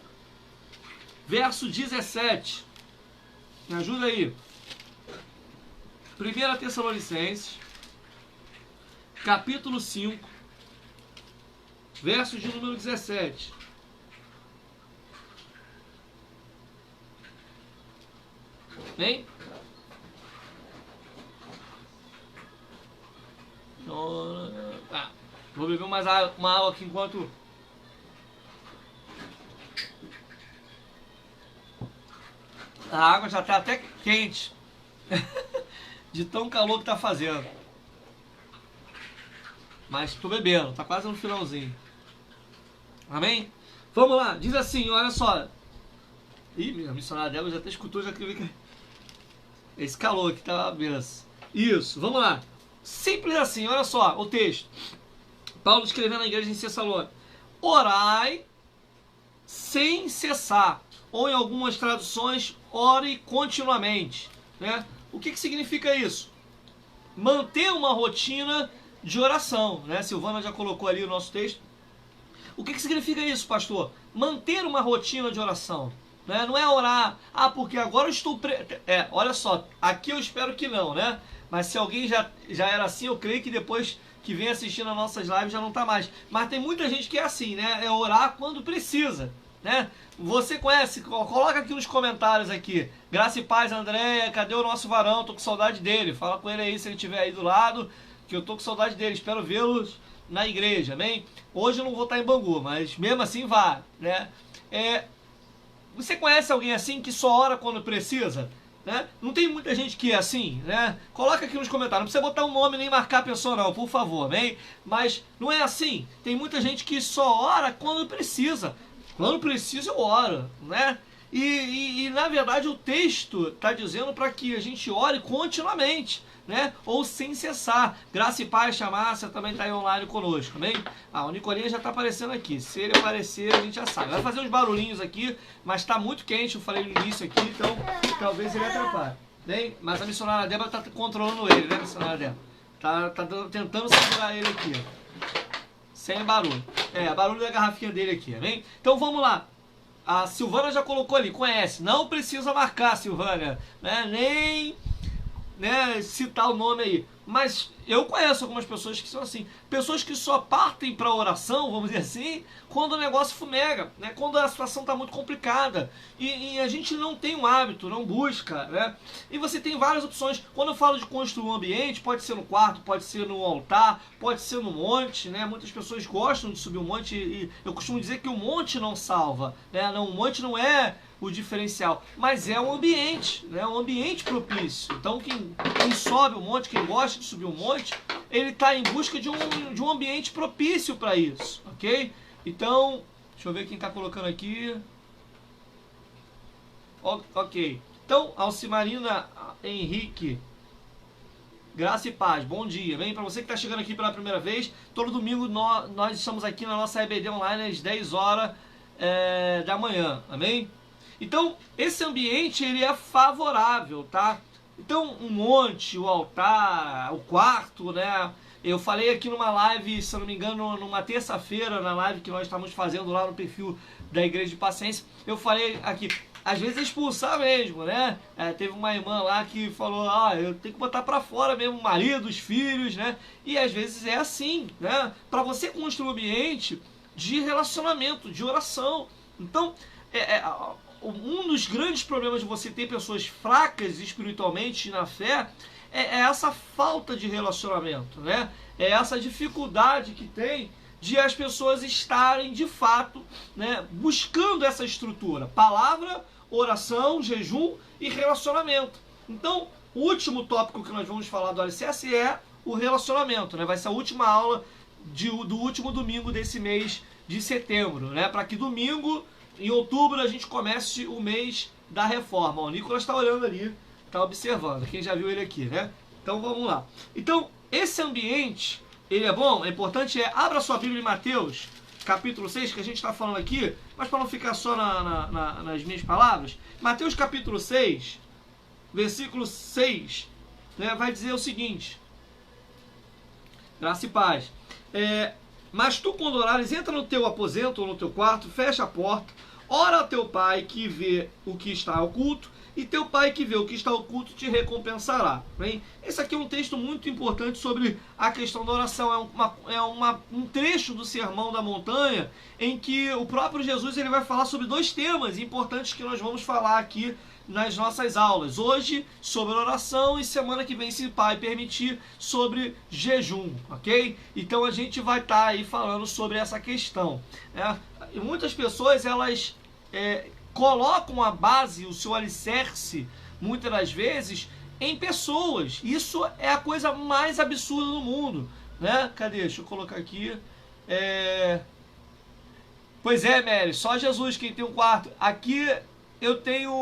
S1: verso 17. Me ajuda aí. 1 Tessalonicenses, capítulo 5, verso de número 17. Bem? Vou beber uma água aqui enquanto... A água já está até quente. De tão calor que tá fazendo. Mas tô bebendo, tá quase no finalzinho. Amém? Vamos lá, diz assim, olha só. Ih, minha missionária Débora já até escutou, já que esse calor aqui tá uma benção. Isso, vamos lá. Simples assim, olha só o texto. Paulo escrevendo na igreja em Tessalônica. Orai sem cessar. Ou em algumas traduções, ore continuamente, né? O que significa isso? Manter uma rotina de oração, né? Silvana já colocou ali o nosso texto. O que significa isso, pastor? Manter uma rotina de oração, né? Não é orar, porque agora eu estou... olha só, aqui eu espero que não, né? Mas se alguém já era assim, eu creio que depois que vem assistindo as nossas lives já não está mais. Mas tem muita gente que é assim, né? É orar quando precisa, né? Você conhece? Coloca aqui nos comentários aqui. Graça e paz, Andréia. Cadê o nosso varão? Tô com saudade dele. Fala com ele aí se ele estiver aí do lado, que eu tô com saudade dele. Espero vê-los na igreja, amém? Hoje eu não vou estar em Bangu, mas mesmo assim vá, né? Você conhece alguém assim que só ora quando precisa? Né? Não tem muita gente que é assim, né? Coloca aqui nos comentários, não precisa botar um nome nem marcar a pessoa não, por favor, amém? Mas não é assim. Tem muita gente que só ora quando precisa. Quando precisa eu oro, né? E na verdade o texto está dizendo para que a gente ore continuamente, né? Ou sem cessar. Graça e paz, Chamassa também está aí online conosco, amém? O Nicolinha já está aparecendo aqui. Se ele aparecer, a gente já sabe. Vai fazer uns barulhinhos aqui, mas está muito quente, eu falei no início aqui, então talvez ele atrapalhe. Bem, mas a missionária Débora está controlando ele, né, missionária Débora? Tá tentando segurar ele aqui, sem barulho. Barulho da garrafinha dele aqui, amém? Então vamos lá. A Silvana já colocou ali, conhece. Não precisa marcar, Silvana, né? Nem, né, citar o nome aí. Mas eu conheço algumas pessoas que são assim. Pessoas que só partem para oração, vamos dizer assim, quando o negócio fumega, né? Quando a situação está muito complicada. E a gente não tem um hábito, não busca, né? E você tem várias opções. Quando eu falo de construir um ambiente, pode ser no quarto, pode ser no altar, pode ser no monte, né? Muitas pessoas gostam de subir um monte e eu costumo dizer que o monte não salva, né? Não, o monte não é o diferencial, mas é um ambiente, né? Um ambiente propício. Então quem sobe o monte, quem gosta de subir um monte, ele está em busca de um ambiente propício para isso, ok? Então, deixa eu ver quem está colocando aqui. Ok. Então, Alcimarina Henrique, graça e paz, bom dia. Bem, para você que está chegando aqui pela primeira vez, todo domingo nós estamos aqui na nossa EBD online às 10 horas da manhã, amém? Então, esse ambiente ele é favorável, tá? Então, um monte, o altar, o quarto, né? Eu falei aqui numa live, se eu não me engano, numa terça-feira, na live que nós estamos fazendo lá no perfil da Igreja de Paciência, eu falei aqui, às vezes é expulsar mesmo, né? Teve uma irmã lá que falou, eu tenho que botar pra fora mesmo o marido, os filhos, né? E às vezes é assim, né? Pra você construir um ambiente de relacionamento, de oração. Então, um dos grandes problemas de você ter pessoas fracas espiritualmente na fé é essa falta de relacionamento, né? É essa dificuldade que tem de as pessoas estarem de fato, né, buscando essa estrutura: palavra, oração, jejum e relacionamento. Então, o último tópico que nós vamos falar do Alicerce é o relacionamento, né? Vai ser a última aula do último domingo desse mês de setembro, né? Para que domingo, em outubro, a gente comece o mês da reforma. O Nicolas está olhando ali, está observando, quem já viu ele aqui, né? Então vamos lá. Então, esse ambiente, ele é bom, é importante, abra sua Bíblia em Mateus, capítulo 6, que a gente está falando aqui, mas para não ficar só nas minhas palavras, Mateus capítulo 6, versículo 6, né, vai dizer o seguinte: graça e paz. Mas tu, quando orares, entra no teu aposento ou no teu quarto, fecha a porta, ora ao teu pai que vê o que está oculto, e teu pai que vê o que está oculto te recompensará. Bem, esse aqui é um texto muito importante sobre a questão da oração. Um trecho do Sermão da Montanha em que o próprio Jesus ele vai falar sobre dois temas importantes que nós vamos falar aqui nas nossas aulas. Hoje sobre oração e semana que vem, se o Pai permitir, sobre jejum, ok? Então a gente vai estar aí falando sobre essa questão. E muitas pessoas, elas colocam a base, o seu alicerce, muitas das vezes, em pessoas. Isso é a coisa mais absurda do mundo, né? Cadê? Deixa eu colocar aqui. Pois é, Mary, só Jesus quem tem um quarto. Aqui eu tenho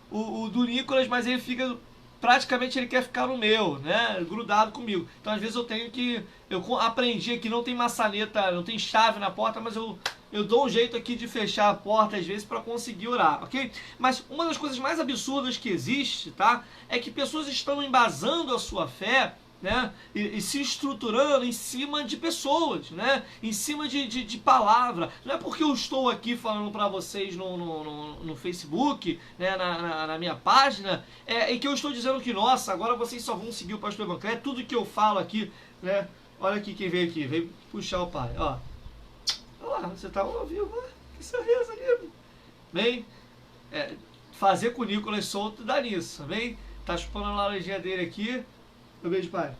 S1: o do Nicolas, mas ele fica... praticamente ele quer ficar no meu, né? Grudado comigo. Então às vezes eu aprendi que não tem maçaneta, não tem chave na porta, mas eu dou um jeito aqui de fechar a porta às vezes para conseguir orar, ok? Mas uma das coisas mais absurdas que existe, tá? É que pessoas estão embasando a sua fé, né? E se estruturando em cima de pessoas, né? Em cima de palavra. Não é porque eu estou aqui falando para vocês no Facebook, né? na minha página, e que eu estou dizendo que, nossa, agora vocês só vão seguir o pastor Evangelho. Tudo que eu falo aqui, né? Olha aqui quem veio aqui, veio puxar o pai, ó. Olha lá, você tá ao vivo, que sorriso ali. Bem, fazer com o Nicolas solto dá nisso, bem? Tá chupando a laranjinha dele aqui. Um beijo, pai.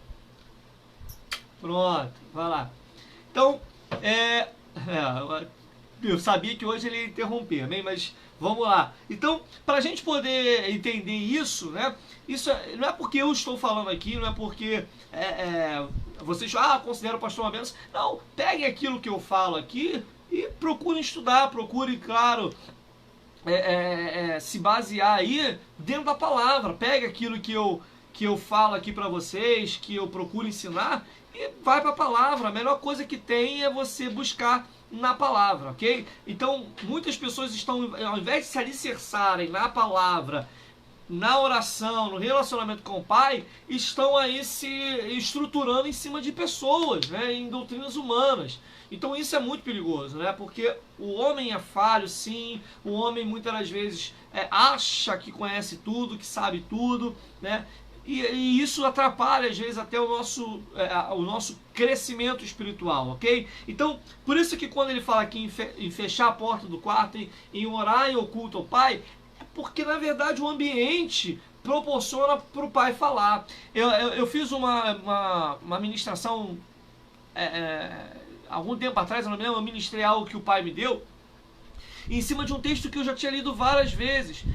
S1: Pronto, vai lá. Então, eu sabia que hoje ele ia interromper, bem, mas vamos lá. Então, para a gente poder entender isso, né? Isso não é porque eu estou falando aqui, não é porque vocês consideram o pastor uma bênção. Não, peguem aquilo que eu falo aqui e procurem estudar, procurem, claro, se basear aí dentro da palavra. Pegue aquilo que eu falo aqui para vocês, que eu procuro ensinar, e vai para a palavra. A melhor coisa que tem é você buscar na palavra, ok? Então, muitas pessoas estão, ao invés de se alicerçarem na palavra, na oração, no relacionamento com o Pai, estão aí se estruturando em cima de pessoas, né? Em doutrinas humanas. Então isso é muito perigoso, né? Porque o homem é falho, sim. O homem muitas das vezes acha que conhece tudo, que sabe tudo, né? E isso atrapalha, às vezes, até o nosso crescimento espiritual, ok? Então, por isso que quando ele fala aqui em fechar a porta do quarto, em orar em oculto ao Pai, é porque, na verdade, o ambiente proporciona para o Pai falar. Eu fiz uma ministração, algum tempo atrás, eu não me lembro, eu ministrei algo que o Pai me deu, em cima de um texto que eu já tinha lido várias vezes,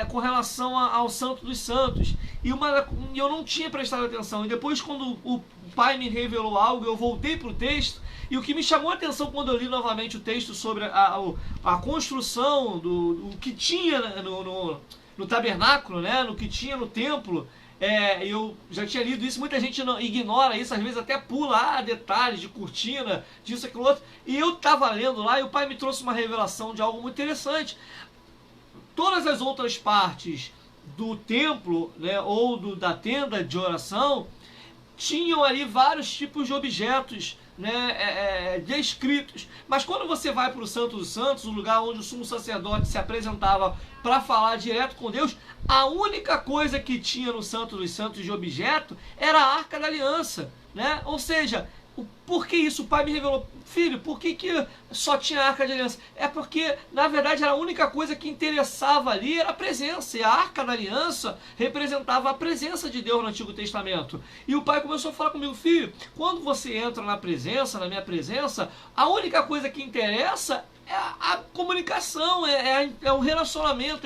S1: com relação ao Santo dos Santos, e eu não tinha prestado atenção, e depois quando o Pai me revelou algo, eu voltei para o texto, e o que me chamou a atenção quando eu li novamente o texto sobre a construção do que tinha no tabernáculo, né, no que tinha no templo, eu já tinha lido isso, muita gente ignora isso, às vezes até pula detalhes de cortina, disso, aquilo outro, e eu estava lendo lá e o Pai me trouxe uma revelação de algo muito interessante. Todas as outras partes do templo, né, ou da tenda de oração, tinham ali vários tipos de objetos, né, descritos. Mas quando você vai para o Santo dos Santos, o lugar onde o sumo sacerdote se apresentava para falar direto com Deus, a única coisa que tinha no Santo dos Santos de objeto era a Arca da Aliança, né? Ou seja, por que isso? O pai me revelou, filho, por que só tinha a Arca de Aliança? É porque, na verdade, era a única coisa que interessava ali, era a presença. E a Arca da Aliança representava a presença de Deus no Antigo Testamento. E o pai começou a falar comigo, filho, quando você entra na presença, na minha presença, a única coisa que interessa é a comunicação, é o relacionamento,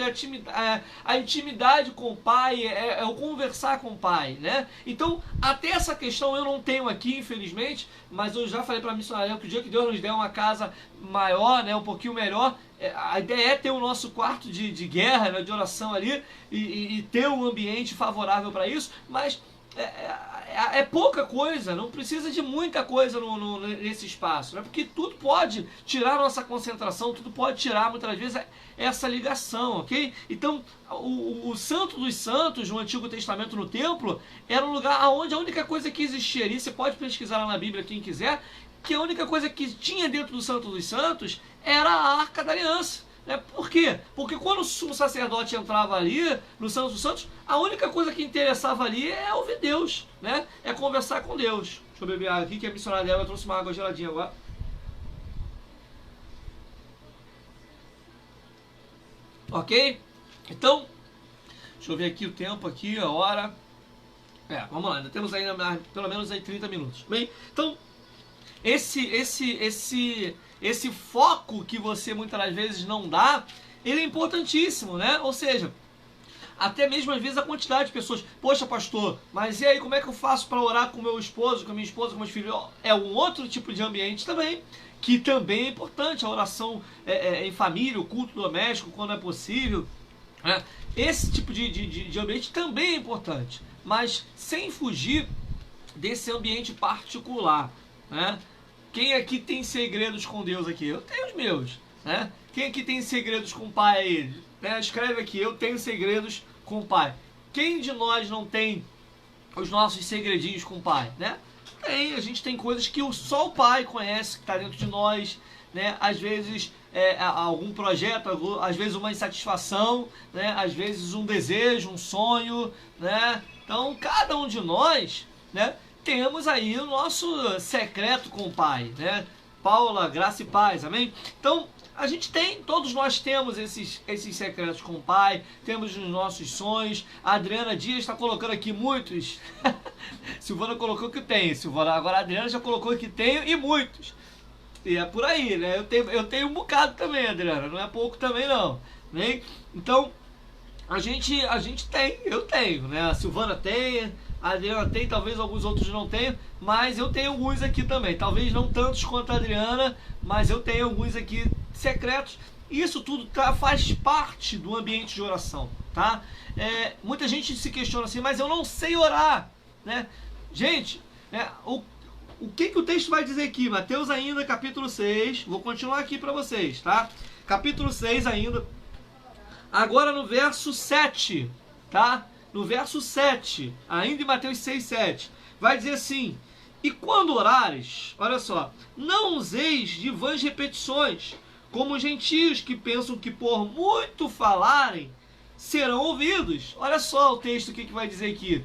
S1: a intimidade com o pai, é o conversar com o pai, né? Então, até essa questão eu não tenho aqui, infelizmente, mas eu já falei para a missionária que o dia que Deus nos der uma casa maior, né, um pouquinho melhor, a ideia é ter o nosso quarto de guerra, né, de oração ali, e ter um ambiente favorável para isso, mas é pouca coisa, não precisa de muita coisa nesse espaço, né? Porque tudo pode tirar a nossa concentração, tudo pode tirar muitas vezes essa ligação, ok? Então, o Santo dos Santos no Antigo Testamento no templo era um lugar onde a única coisa que existia ali, você pode pesquisar lá na Bíblia quem quiser, que a única coisa que tinha dentro do Santo dos Santos era a Arca da Aliança. Por quê? Porque quando o sumo sacerdote entrava ali no Santo dos Santos, a única coisa que interessava ali é ouvir Deus, né? É conversar com Deus. Deixa eu beber água aqui, que a missionária dela trouxe uma água geladinha agora. Ok? Então, deixa eu ver aqui o tempo aqui, a hora. Vamos lá, ainda temos ainda pelo menos aí 30 minutos. Bem, então, esse foco que você muitas das vezes não dá, ele é importantíssimo, né? Ou seja, até mesmo às vezes a quantidade de pessoas, poxa pastor, mas e aí como é que eu faço para orar com meu esposo, com a minha esposa, com meus filhos? É um outro tipo de ambiente também, que também é importante, a oração em família, o culto doméstico quando é possível, né? Esse tipo de ambiente também é importante, mas sem fugir desse ambiente particular, né? Quem aqui tem segredos com Deus aqui? Eu tenho os meus, né? Quem aqui tem segredos com o Pai aí? Né? Escreve aqui, eu tenho segredos com o Pai. Quem de nós não tem os nossos segredinhos com o Pai, né? A gente tem coisas que só o Pai conhece, que está dentro de nós, né? Às vezes algum projeto, às vezes uma insatisfação, né? Às vezes um desejo, um sonho, né? Então, cada um de nós, né? Temos aí o nosso secreto com o Pai, né? Paula, graça e paz, amém? Então, a gente tem, todos nós temos esses secretos com o Pai, temos os nossos sonhos. A Adriana Dias está colocando aqui muitos. Silvana colocou que tem, Silvana. Agora a Adriana já colocou que tem e muitos. E é por aí, né? Eu tenho um bocado também, Adriana, não é pouco também não, né? Então, a gente tem, eu tenho, né? A Silvana tem, a Adriana tem, talvez alguns outros não tenham, mas eu tenho alguns aqui também. Talvez não tantos quanto a Adriana, mas eu tenho alguns aqui secretos. Isso tudo faz parte do ambiente de oração, tá? Muita gente se questiona assim, mas eu não sei orar, né? Gente, o que o texto vai dizer aqui? Mateus ainda, capítulo 6, vou continuar aqui para vocês, tá? Capítulo 6 ainda, agora no verso 7, tá? No verso 7, ainda em Mateus 6, 7, vai dizer assim: e quando orares, olha só, não useis de vãs repetições, como os gentios que pensam que por muito falarem serão ouvidos. Olha só o texto que vai dizer aqui.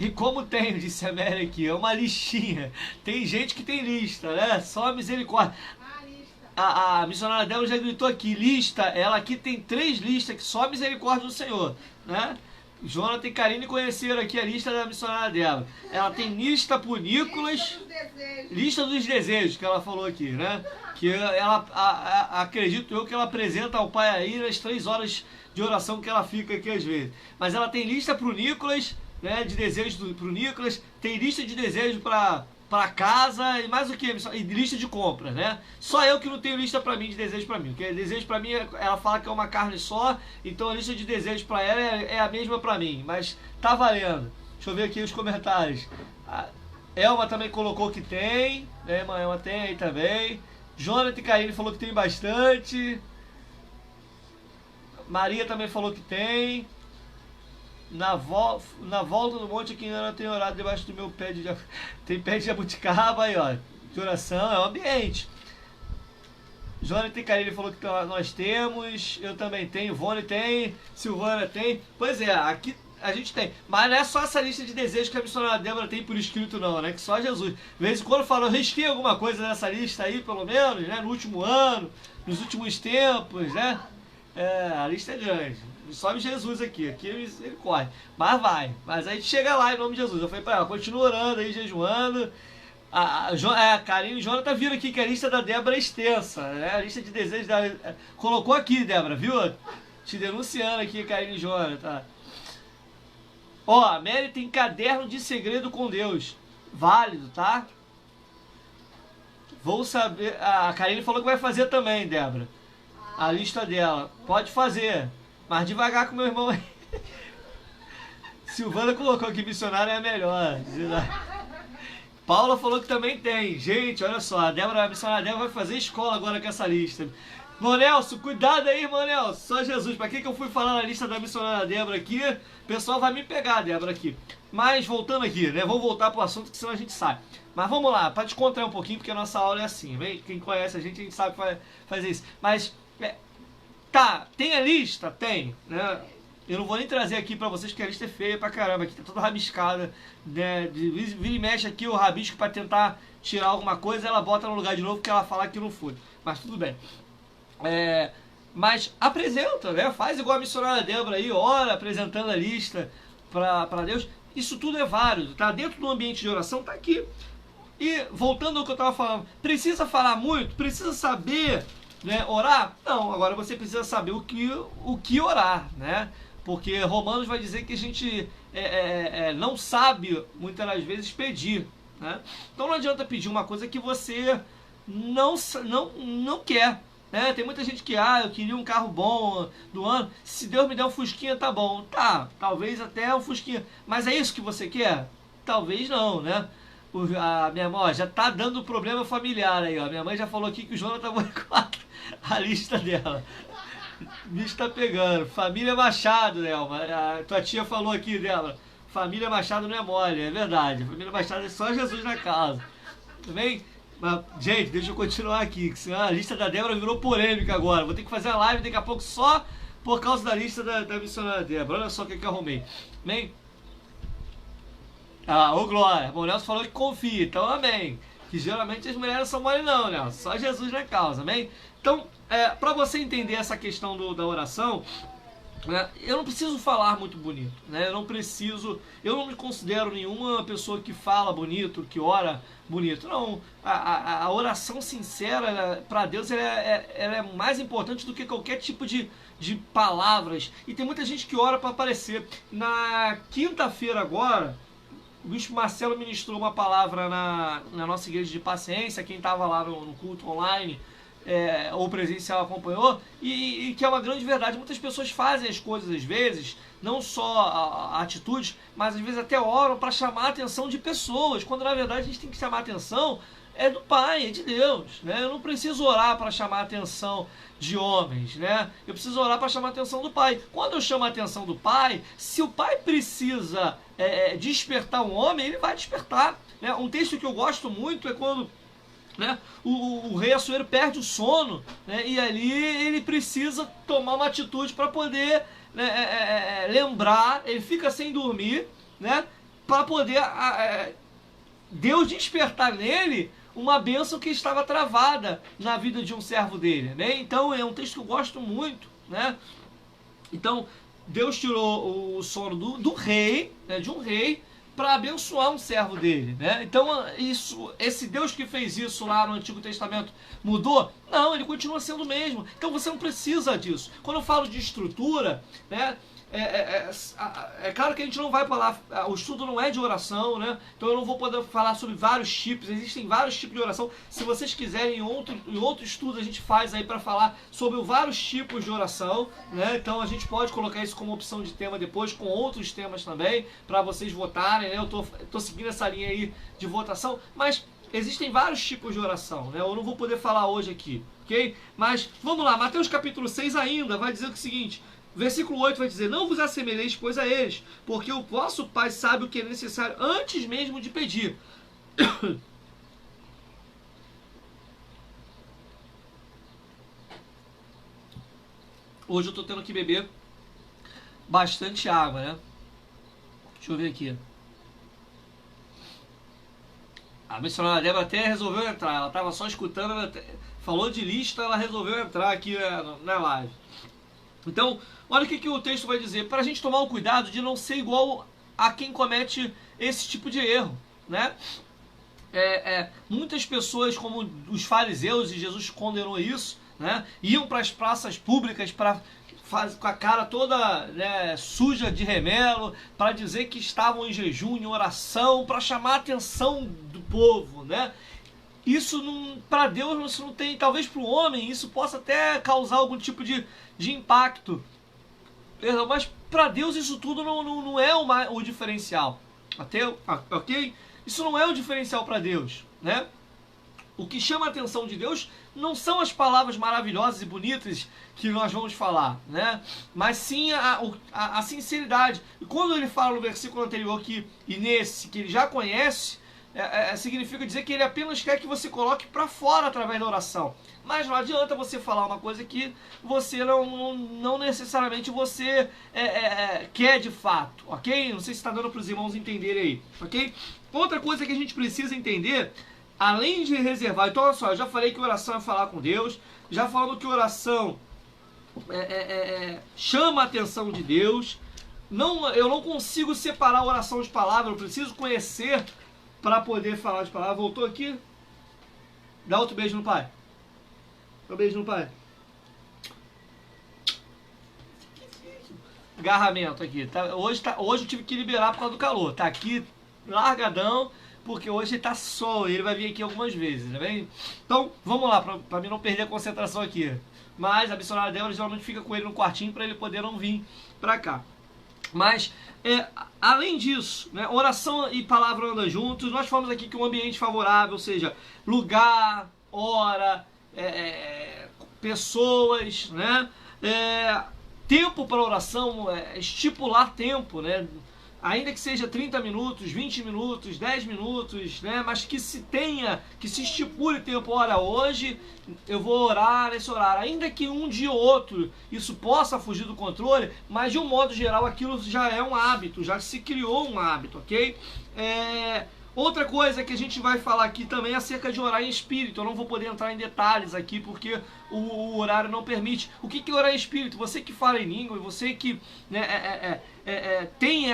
S1: E como tem, disse a Mary aqui, é uma listinha. Tem gente que tem lista, né? Só misericórdia. A missionária dela já gritou aqui, lista, ela aqui tem 3 listas, que só misericórdia do Senhor, né? Jonathan e Karine conheceram aqui a lista da missionária dela. Ela tem lista por Nicolas, lista dos desejos que ela falou aqui, né? Que ela, acredito eu que ela apresenta ao pai aí nas 3 horas de oração que ela fica aqui às vezes. Mas ela tem lista pro Nicolas, né? De desejos pro Nicolas, tem lista de desejos para casa e mais o que? E lista de compras, né? Só eu que não tenho lista para mim de desejo para mim. Porque desejo para mim, ela fala que é uma carne só, então a lista de desejos para ela é a mesma para mim. Mas tá valendo. Deixa eu ver aqui os comentários. A Elma também colocou que tem, né? A Elma tem aí também. Jonathan e Karine falou que tem bastante. Maria também falou que tem. na volta do monte aqui ainda tem orado debaixo do meu pé de... Tem pé de jabuticaba aí, ó. De oração, é o ambiente. Jonathan Carilli falou que nós temos, eu também tenho, Ivone tem, Silvana tem. Pois é, aqui a gente tem. Mas não é só essa lista de desejos que a missionária Débora tem por escrito não, né? Que só Jesus. De vez em quando fala, eu risquei alguma coisa nessa lista aí, pelo menos, né? No último ano, nos últimos tempos, né? É, a lista é grande. Sobe Jesus aqui ele corre. Mas vai. Mas a gente chega lá em nome de Jesus. Eu falei pra ela, continua orando aí, jejuando. A Karine e o Jonathan viram aqui que a lista da Débora é extensa, né? A lista de desejos dela. Colocou aqui, Débora, viu? Te denunciando aqui, Karine e Jonathan. Ó, a Mary tem caderno de segredo com Deus. Válido, tá? Vou saber. A Karine falou que vai fazer também, Débora. A lista dela. Pode fazer. Mas devagar com meu irmão aí. Silvana colocou que missionário é a melhor. Paula falou que também tem. Gente, olha só, a missionária Débora vai fazer escola agora com essa lista. Irmão Nelson, cuidado aí, irmão Nelson. Só Jesus, pra que eu fui falar na lista da missionária Débora aqui? O pessoal vai me pegar, Débora, aqui. Mas voltando aqui, né? Vamos voltar pro assunto, que senão a gente sai. Mas vamos lá, pra descontrair um pouquinho, porque a nossa aula é assim, vem? Quem conhece a gente sabe fazer isso. Mas, tá, tem a lista? Tem, né? Eu não vou nem trazer aqui pra vocês, porque a lista é feia pra caramba. Aqui tá toda rabiscada, né? Vira e mexe aqui o rabisco pra tentar tirar alguma coisa, ela bota no lugar de novo, porque ela fala que não foi. Mas tudo bem. Mas apresenta, né? Faz igual a missionária Débora aí, ora apresentando a lista pra Deus. Isso tudo é válido, tá? Dentro do ambiente de oração, tá aqui. E voltando ao que eu tava falando, precisa falar muito? Precisa saber, né, orar? Não, agora você precisa saber o que orar, né? Porque Romanos vai dizer que a gente não sabe, muitas das vezes, pedir, né? Então não adianta pedir uma coisa que você não quer, né? Tem muita gente que, eu queria um carro bom do ano, se Deus me der um Fusquinha, tá bom. Tá, talvez até um Fusquinha, mas é isso que você quer? Talvez não, né? A minha mãe, já tá dando problema familiar aí, ó. Minha mãe já falou aqui que o Jonathan boicota a lista dela. O bicho tá pegando. Família Machado, Nelma. A tua tia falou aqui dela. Família Machado não é mole, é verdade. Família Machado é só Jesus na casa. Tudo bem? Mas, gente, deixa eu continuar aqui, que senão a lista da Débora virou polêmica agora. Vou ter que fazer uma live daqui a pouco só por causa da lista da missionária Débora. Olha só o que eu arrumei. Amém? Ô Glória, o Nelson falou que confia, então amém. Que geralmente as mulheres não são mole não, Nelson. Só Jesus na causa, amém? Então, para você entender essa questão da oração, né, eu não preciso falar muito bonito, né? Eu não me considero nenhuma pessoa que fala bonito, que ora bonito. Não, a oração sincera para Deus ela é mais importante do que qualquer tipo de palavras. E tem muita gente que ora para aparecer. Na quinta-feira agora, o Bispo Marcelo ministrou uma palavra na nossa igreja de paciência. Quem estava lá no culto online ou presencial acompanhou, e que é uma grande verdade. Muitas pessoas fazem as coisas às vezes, não só atitudes, mas às vezes até oram para chamar a atenção de pessoas, quando na verdade a gente tem que chamar a atenção do Pai, é de Deus, né? Eu não preciso orar para chamar a atenção de homens, né? Eu preciso orar para chamar a atenção do Pai. Quando eu chamo a atenção do Pai, se o Pai precisa despertar um homem, ele vai despertar, né? Um texto que eu gosto muito é quando, né, o rei Assuero perde o sono, né, e ali ele precisa tomar uma atitude para poder, né, lembrar, ele fica sem dormir, né, para poder Deus despertar nele uma bênção que estava travada na vida de um servo dele, né? Então é um texto que eu gosto muito, né? Então Deus tirou o sono do rei, né, de um rei, para abençoar um servo dele, né? Então esse Deus que fez isso lá no Antigo Testamento mudou? Não, ele continua sendo o mesmo. Então você não precisa disso. Quando eu falo de estrutura, né? É claro que a gente não vai falar, o estudo não é de oração, né? Então eu não vou poder falar sobre vários tipos, existem vários tipos de oração. Se vocês quiserem, em outro estudo a gente faz aí para falar sobre vários tipos de oração, né? Então a gente pode colocar isso como opção de tema depois, com outros temas também, para vocês votarem, né? Eu tô seguindo essa linha aí de votação, mas existem vários tipos de oração, né? Eu não vou poder falar hoje aqui, ok? Mas vamos lá, Mateus capítulo 6 ainda vai dizer o seguinte: Versículo 8 vai dizer: não vos assemelheis, pois, a eles, porque o vosso Pai sabe o que é necessário antes mesmo de pedir. Hoje eu estou tendo que beber bastante água, né? Deixa eu ver aqui. A missionária Débora até resolveu entrar. Ela estava só escutando, ela falou de lista, ela resolveu entrar aqui na live. Então, olha o que o texto vai dizer. Para a gente tomar o cuidado de não ser igual a quem comete esse tipo de erro, né? Muitas pessoas, como os fariseus, e Jesus condenou isso, né? Iam para as praças públicas com a cara toda, né, suja de remelo, para dizer que estavam em jejum, em oração, para chamar a atenção do povo, né? Isso para Deus isso não tem, talvez para o homem isso possa até causar algum tipo de impacto, mas para Deus isso tudo não é o diferencial, ok? Isso não é o diferencial para Deus, né? O que chama a atenção de Deus não são as palavras maravilhosas e bonitas que nós vamos falar, né? Mas sim a sinceridade. E quando ele fala no versículo anterior que ele já conhece, significa dizer que ele apenas quer que você coloque para fora através da oração. Mas não adianta você falar uma coisa que você não necessariamente você quer de fato, ok? Não sei se está dando para os irmãos entenderem aí, ok? Outra coisa que a gente precisa entender, além de reservar, então olha só, eu já falei que oração é falar com Deus, já falamos que oração chama a atenção de Deus. Eu não consigo separar a oração de palavra, eu preciso conhecer para poder falar de palavra. Voltou aqui? Dá outro beijo no pai. Dá um beijo no pai. Agarramento aqui. Tá? Hoje eu tive que liberar por causa do calor. Tá aqui largadão, porque hoje ele tá sol. Ele vai vir aqui algumas vezes, tá bem? Então, vamos lá, para mim não perder a concentração aqui. Mas a missionária Débora geralmente fica com ele no quartinho para ele poder não vir para cá. Mas, além disso, né, oração e palavra andam juntos. Nós falamos aqui que um ambiente favorável, ou seja, lugar, hora, pessoas, né, tempo para oração, estipular tempo, né, ainda que seja 30 minutos, 20 minutos, 10 minutos, né, mas que se estipule tempo. Olha, hoje eu vou orar nesse horário, ainda que um dia ou outro isso possa fugir do controle, mas de um modo geral aquilo já é um hábito, já se criou um hábito, ok? Outra coisa que a gente vai falar aqui também é acerca de orar em espírito. Eu não vou poder entrar em detalhes aqui porque o horário não permite. O que é orar em espírito? Você que fala em língua, você que tem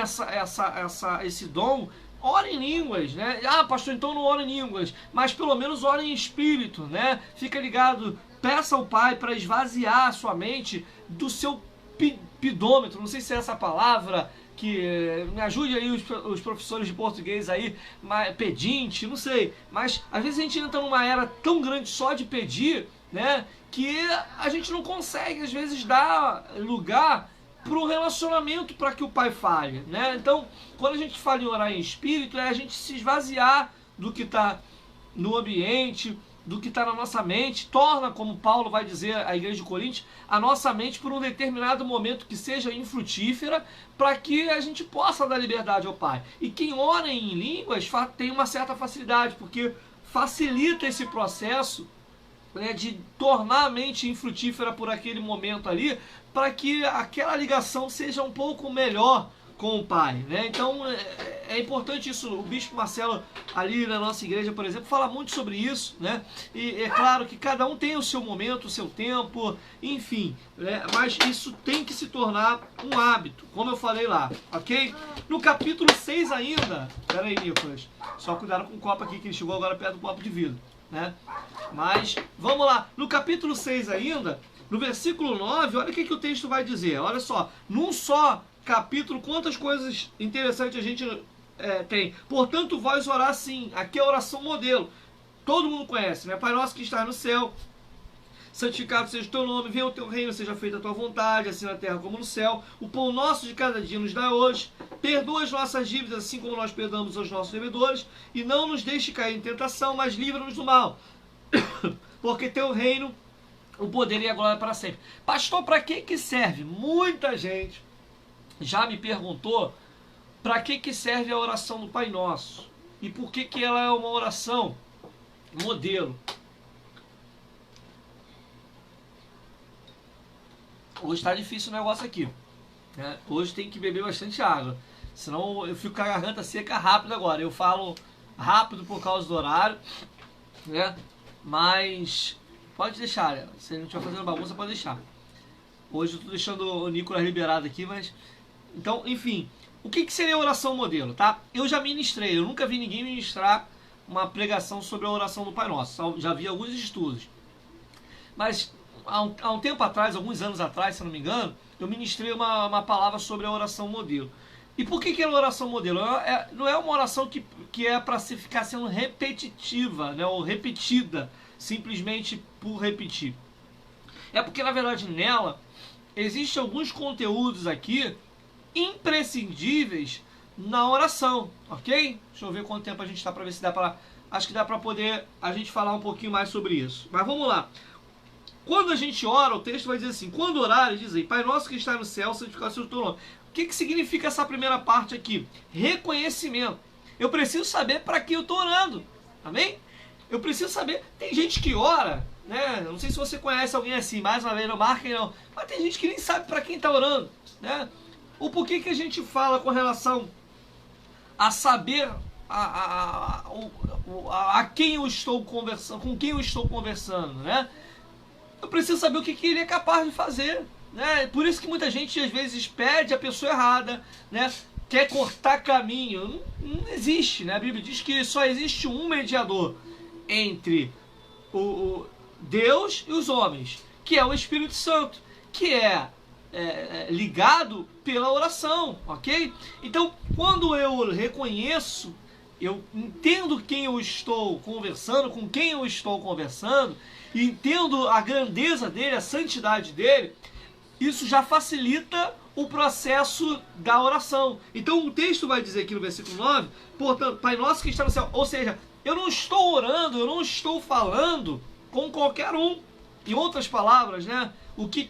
S1: esse dom, ora em línguas, né? Ah, pastor, então não ora em línguas, mas pelo menos ora em espírito, né? Fica ligado, peça ao Pai para esvaziar a sua mente do seu pidômetro, não sei se é essa palavra, que me ajude aí os professores de português aí, pedinte, não sei, mas às vezes a gente entra numa era tão grande só de pedir, né, que a gente não consegue às vezes dar lugar para o relacionamento para que o Pai fale, né? Então, quando a gente fala em orar em espírito, é a gente se esvaziar do que está no ambiente, do que está na nossa mente, torna, como Paulo vai dizer à igreja de Coríntios, a nossa mente por um determinado momento que seja infrutífera, para que a gente possa dar liberdade ao Pai. E quem ora em línguas tem uma certa facilidade, porque facilita esse processo, né, de tornar a mente infrutífera por aquele momento ali, para que aquela ligação seja um pouco melhor com o Pai, né? Então é importante isso. O Bispo Marcelo ali na nossa igreja, por exemplo, fala muito sobre isso, né? E é claro que cada um tem o seu momento, o seu tempo, enfim, né? Mas isso tem que se tornar um hábito, como eu falei lá, ok? No capítulo 6 ainda, pera aí, Nicolas, só cuidado com o copo aqui que ele chegou agora perto do copo de vidro, né? Mas vamos lá, no capítulo 6 ainda, no versículo 9, olha o que o texto vai dizer. Olha só, num só capítulo, quantas coisas interessantes a gente tem. Portanto, vós orar assim. Aqui é a oração modelo. Todo mundo conhece, né? Pai nosso que está no céu, santificado seja o teu nome, venha o teu reino, seja feita a tua vontade, assim na terra como no céu. O pão nosso de cada dia nos dá hoje. Perdoa as nossas dívidas, assim como nós perdoamos aos nossos devedores. E não nos deixe cair em tentação, mas livra-nos do mal. Porque teu reino, o poder e a glória para sempre. Pastor, para que serve? Muita gente já me perguntou para que serve a oração do Pai Nosso e por que ela é uma oração modelo. Hoje está difícil o negócio aqui, né? Hoje tem que beber bastante água, senão eu fico com a garganta seca rápido agora. Eu falo rápido por causa do horário, né? Mas pode deixar, né? Se ele não estiver fazendo bagunça, pode deixar. Hoje eu estou deixando o Nicolas liberado aqui, mas... Então, enfim, o que seria a oração modelo, tá? Eu já ministrei, eu nunca vi ninguém ministrar uma pregação sobre a oração do Pai Nosso. Já vi alguns estudos. Mas há um tempo atrás, alguns anos atrás, se não me engano, eu ministrei uma palavra sobre a oração modelo. E por que é uma oração modelo? Não é uma oração que é para ficar sendo repetitiva, né, ou repetida, simplesmente por repetir. É porque, na verdade, nela existem alguns conteúdos aqui imprescindíveis na oração, ok? Deixa eu ver quanto tempo a gente está para ver se dá para... Acho que dá para poder a gente falar um pouquinho mais sobre isso. Mas vamos lá. Quando a gente ora, o texto vai dizer assim: quando orar, diz aí, Pai nosso que está no céu, santificado seja o teu nome. O que significa essa primeira parte aqui? Reconhecimento. Eu preciso saber para que eu estou orando. Amém? Eu preciso saber. Tem gente que ora, né? Não sei se você conhece alguém assim, mais uma vez, não marquem não. Mas tem gente que nem sabe para quem está orando, né? O porquê que a gente fala com relação a saber a quem eu estou conversando, com quem eu estou conversando, né? Eu preciso saber o que ele é capaz de fazer, né? Por isso que muita gente às vezes pede a pessoa errada, né? Quer cortar caminho. Não existe, né? A Bíblia diz que só existe um mediador entre o Deus e os homens, que é o Espírito Santo, que é ligado pela oração, ok? Então, quando eu reconheço, eu entendo quem eu estou conversando, com quem eu estou conversando, e entendo a grandeza dele, a santidade dele, isso já facilita o processo da oração. Então o texto vai dizer aqui no versículo 9, portanto, Pai nosso que está no céu, ou seja, eu não estou orando, eu não estou falando com qualquer um. Em outras palavras, né, o que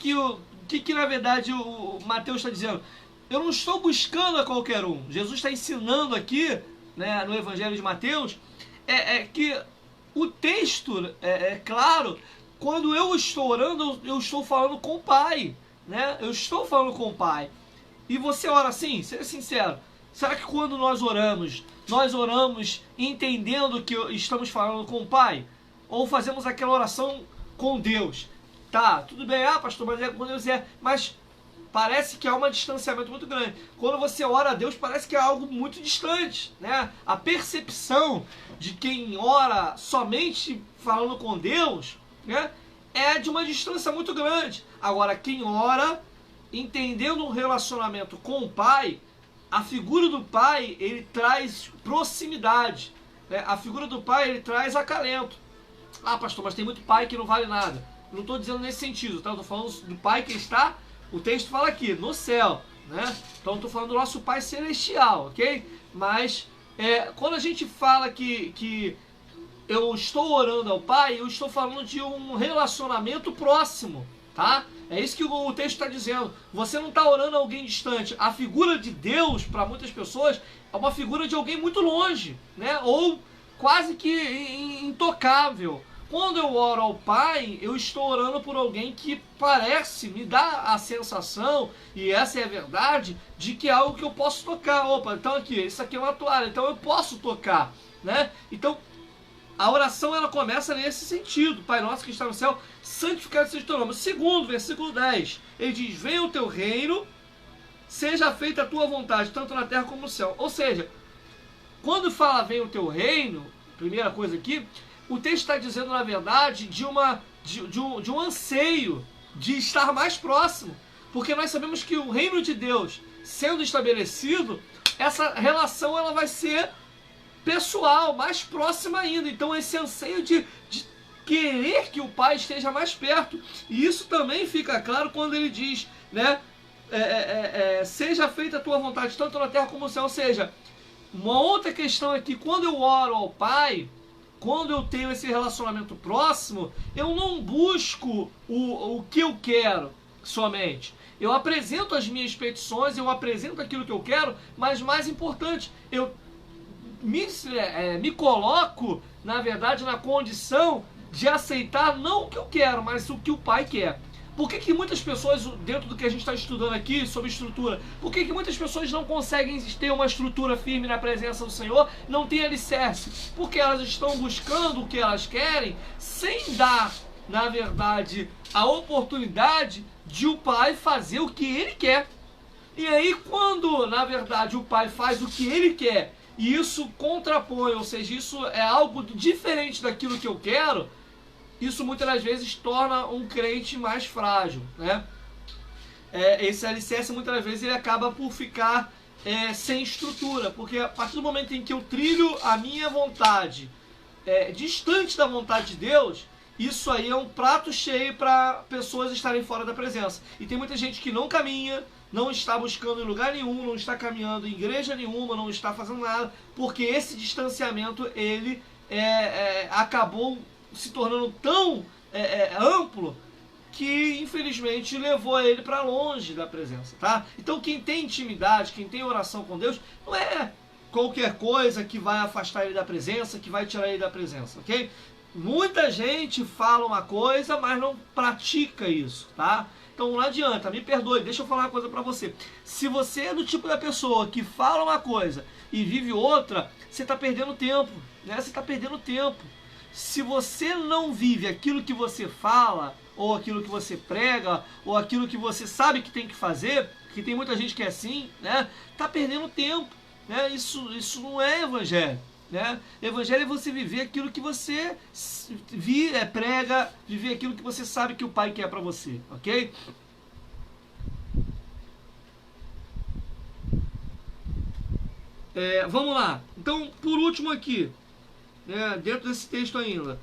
S1: na verdade o Mateus está dizendo? Eu não estou buscando a qualquer um. Jesus está ensinando aqui, né, no Evangelho de Mateus, que o texto é claro. Quando eu estou orando, eu estou falando com o Pai, né? Eu estou falando com o Pai. E você ora assim? Seja sincero. Será que quando nós oramos entendendo que estamos falando com o Pai? Ou fazemos aquela oração com Deus? Tá, tudo bem, pastor, mas com Deus mas parece que há um distanciamento muito grande. Quando você ora a Deus, parece que é algo muito distante, né? A percepção de quem ora somente falando com Deus, né, é de uma distância muito grande. Agora, quem ora entendendo um relacionamento com o Pai, a figura do Pai, ele traz proximidade, né? A figura do Pai, ele traz acalento. Pastor, mas tem muito pai que não vale nada. Não estou dizendo nesse sentido, tá? Eu estou falando do Pai que está, o texto fala aqui, no céu, né? Então estou falando do nosso Pai celestial, ok? Mas quando a gente fala que eu estou orando ao Pai, eu estou falando de um relacionamento próximo, tá? É isso que o texto está dizendo. Você não está orando a alguém distante. A figura de Deus, para muitas pessoas, é uma figura de alguém muito longe, né? Ou quase que intocável. Quando eu oro ao Pai, eu estou orando por alguém que me dá a sensação, e essa é a verdade, de que é algo que eu posso tocar. Opa, então isso aqui é uma toalha, então eu posso tocar, né? Então, a oração ela começa nesse sentido. Pai nosso que está no céu, santificado seja o teu nome. Segundo, versículo 10, ele diz: venha o teu reino, seja feita a tua vontade, tanto na terra como no céu. Ou seja, quando fala venha o teu reino, primeira coisa aqui, o texto está dizendo, na verdade, de um anseio de estar mais próximo. Porque nós sabemos que o reino de Deus sendo estabelecido, essa relação ela vai ser pessoal, mais próxima ainda. Então esse anseio de querer que o Pai esteja mais perto. E isso também fica claro quando ele diz, né, seja feita a tua vontade, tanto na terra como no céu. Ou seja, uma outra questão é que quando eu oro ao Pai, quando eu tenho esse relacionamento próximo, eu não busco o que eu quero somente. Eu apresento as minhas petições, eu apresento aquilo que eu quero, mas mais importante, eu me coloco, na verdade, na condição de aceitar não o que eu quero, mas o que o Pai quer. Por que muitas pessoas, dentro do que a gente está estudando aqui sobre estrutura, por que muitas pessoas não conseguem ter uma estrutura firme na presença do Senhor, não tem alicerce? Porque elas estão buscando o que elas querem, sem dar, na verdade, a oportunidade de o Pai fazer o que Ele quer. E aí, quando, na verdade, o Pai faz o que Ele quer, e isso contrapõe, ou seja, isso é algo diferente daquilo que eu quero, isso muitas das vezes torna um crente mais frágil, né? Esse alicerce muitas das vezes ele acaba por ficar sem estrutura, porque a partir do momento em que eu trilho a minha vontade distante da vontade de Deus, isso aí é um prato cheio para pessoas estarem fora da presença. E tem muita gente que não caminha, não está buscando em lugar nenhum, não está caminhando em igreja nenhuma, não está fazendo nada, porque esse distanciamento ele acabou se tornando tão amplo que infelizmente levou ele para longe da presença, tá? Então quem tem intimidade, quem tem oração com Deus, não é qualquer coisa que vai afastar ele da presença, que vai tirar ele da presença, ok? Muita gente fala uma coisa, mas não pratica isso, tá? Então não adianta, me perdoe, deixa eu falar uma coisa pra você. Se você é do tipo da pessoa que fala uma coisa e vive outra, você tá perdendo tempo, né? Você tá perdendo tempo. Se você não vive aquilo que você fala, ou aquilo que você prega, ou aquilo que você sabe que tem que fazer, que tem muita gente que é assim, né? Tá perdendo tempo, né? Isso não é evangelho, né? Evangelho é você viver aquilo que você prega, viver aquilo que você sabe que o Pai quer para você, ok? Vamos lá. Então, por último aqui, dentro desse texto ainda,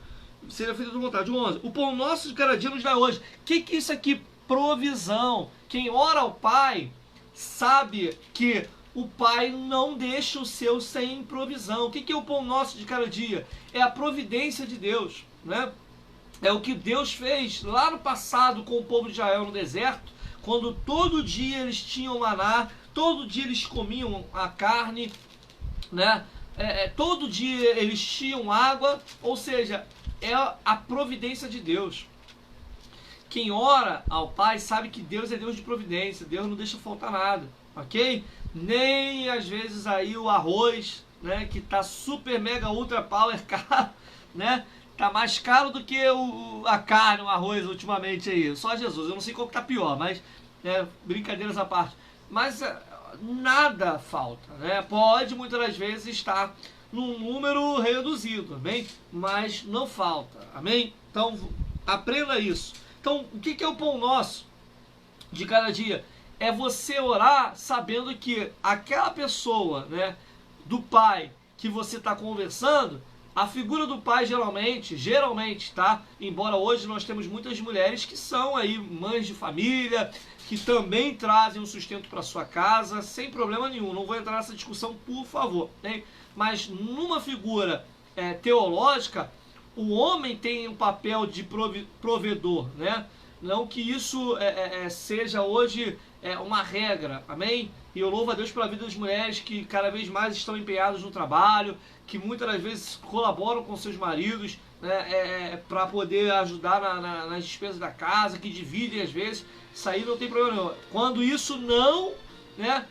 S1: seja feita a tua vontade. 11. O pão nosso de cada dia nos dá hoje. O que é isso aqui? Provisão. Quem ora ao Pai sabe que o Pai não deixa o seu sem provisão. O que é o pão nosso de cada dia? É a providência de Deus, né? É o que Deus fez lá no passado com o povo de Israel no deserto, quando todo dia eles tinham maná, todo dia eles comiam a carne, né? Todo dia eles tinham água, ou seja, é a providência de Deus. Quem ora ao Pai sabe que Deus é Deus de providência, Deus não deixa faltar nada, ok? Nem às vezes aí o arroz, né, que tá super mega ultra power caro, né? Tá mais caro do que a carne, o arroz ultimamente aí. Só Jesus, eu não sei qual que tá pior, mas brincadeiras à parte. Mas nada falta, né? Pode muitas das vezes estar num número reduzido, amém? Mas não falta, amém? Então aprenda isso. Então o que é o pão nosso de cada dia? É você orar sabendo que aquela pessoa, né, do Pai que você está conversando, a figura do Pai geralmente, tá? Embora hoje nós temos muitas mulheres que são aí mães de família, que também trazem um sustento para sua casa, sem problema nenhum. Não vou entrar nessa discussão, por favor, né? Mas numa figura teológica, o homem tem um papel de provedor, né? Não que isso seja hoje uma regra, amém? E eu louvo a Deus pela vida das mulheres que cada vez mais estão empenhadas no trabalho, que muitas das vezes colaboram com seus maridos, né, para poder ajudar nas despesas da casa, que dividem às vezes. Isso aí não tem problema nenhum. Quando isso não, né?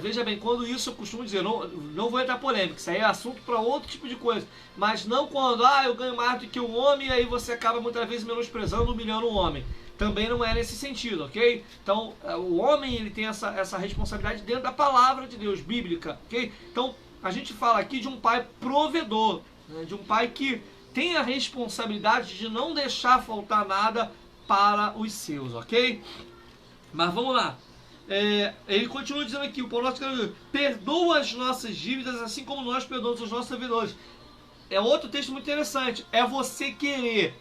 S1: Veja bem, quando isso eu costumo dizer, não vou entrar polêmica, isso aí é assunto para outro tipo de coisa, mas não quando, eu ganho mais do que o homem, e aí você acaba muitas vezes menosprezando, humilhando o homem. Também não é nesse sentido, ok? Então, o homem ele tem essa responsabilidade dentro da palavra de Deus, bíblica, ok? Então, a gente fala aqui de um pai provedor, né? De um pai que tem a responsabilidade de não deixar faltar nada para os seus, ok? Mas vamos lá. Ele continua dizendo aqui, o Paulo perdoa as nossas dívidas assim como nós perdoamos os nossos devedores. É outro texto muito interessante. É você querer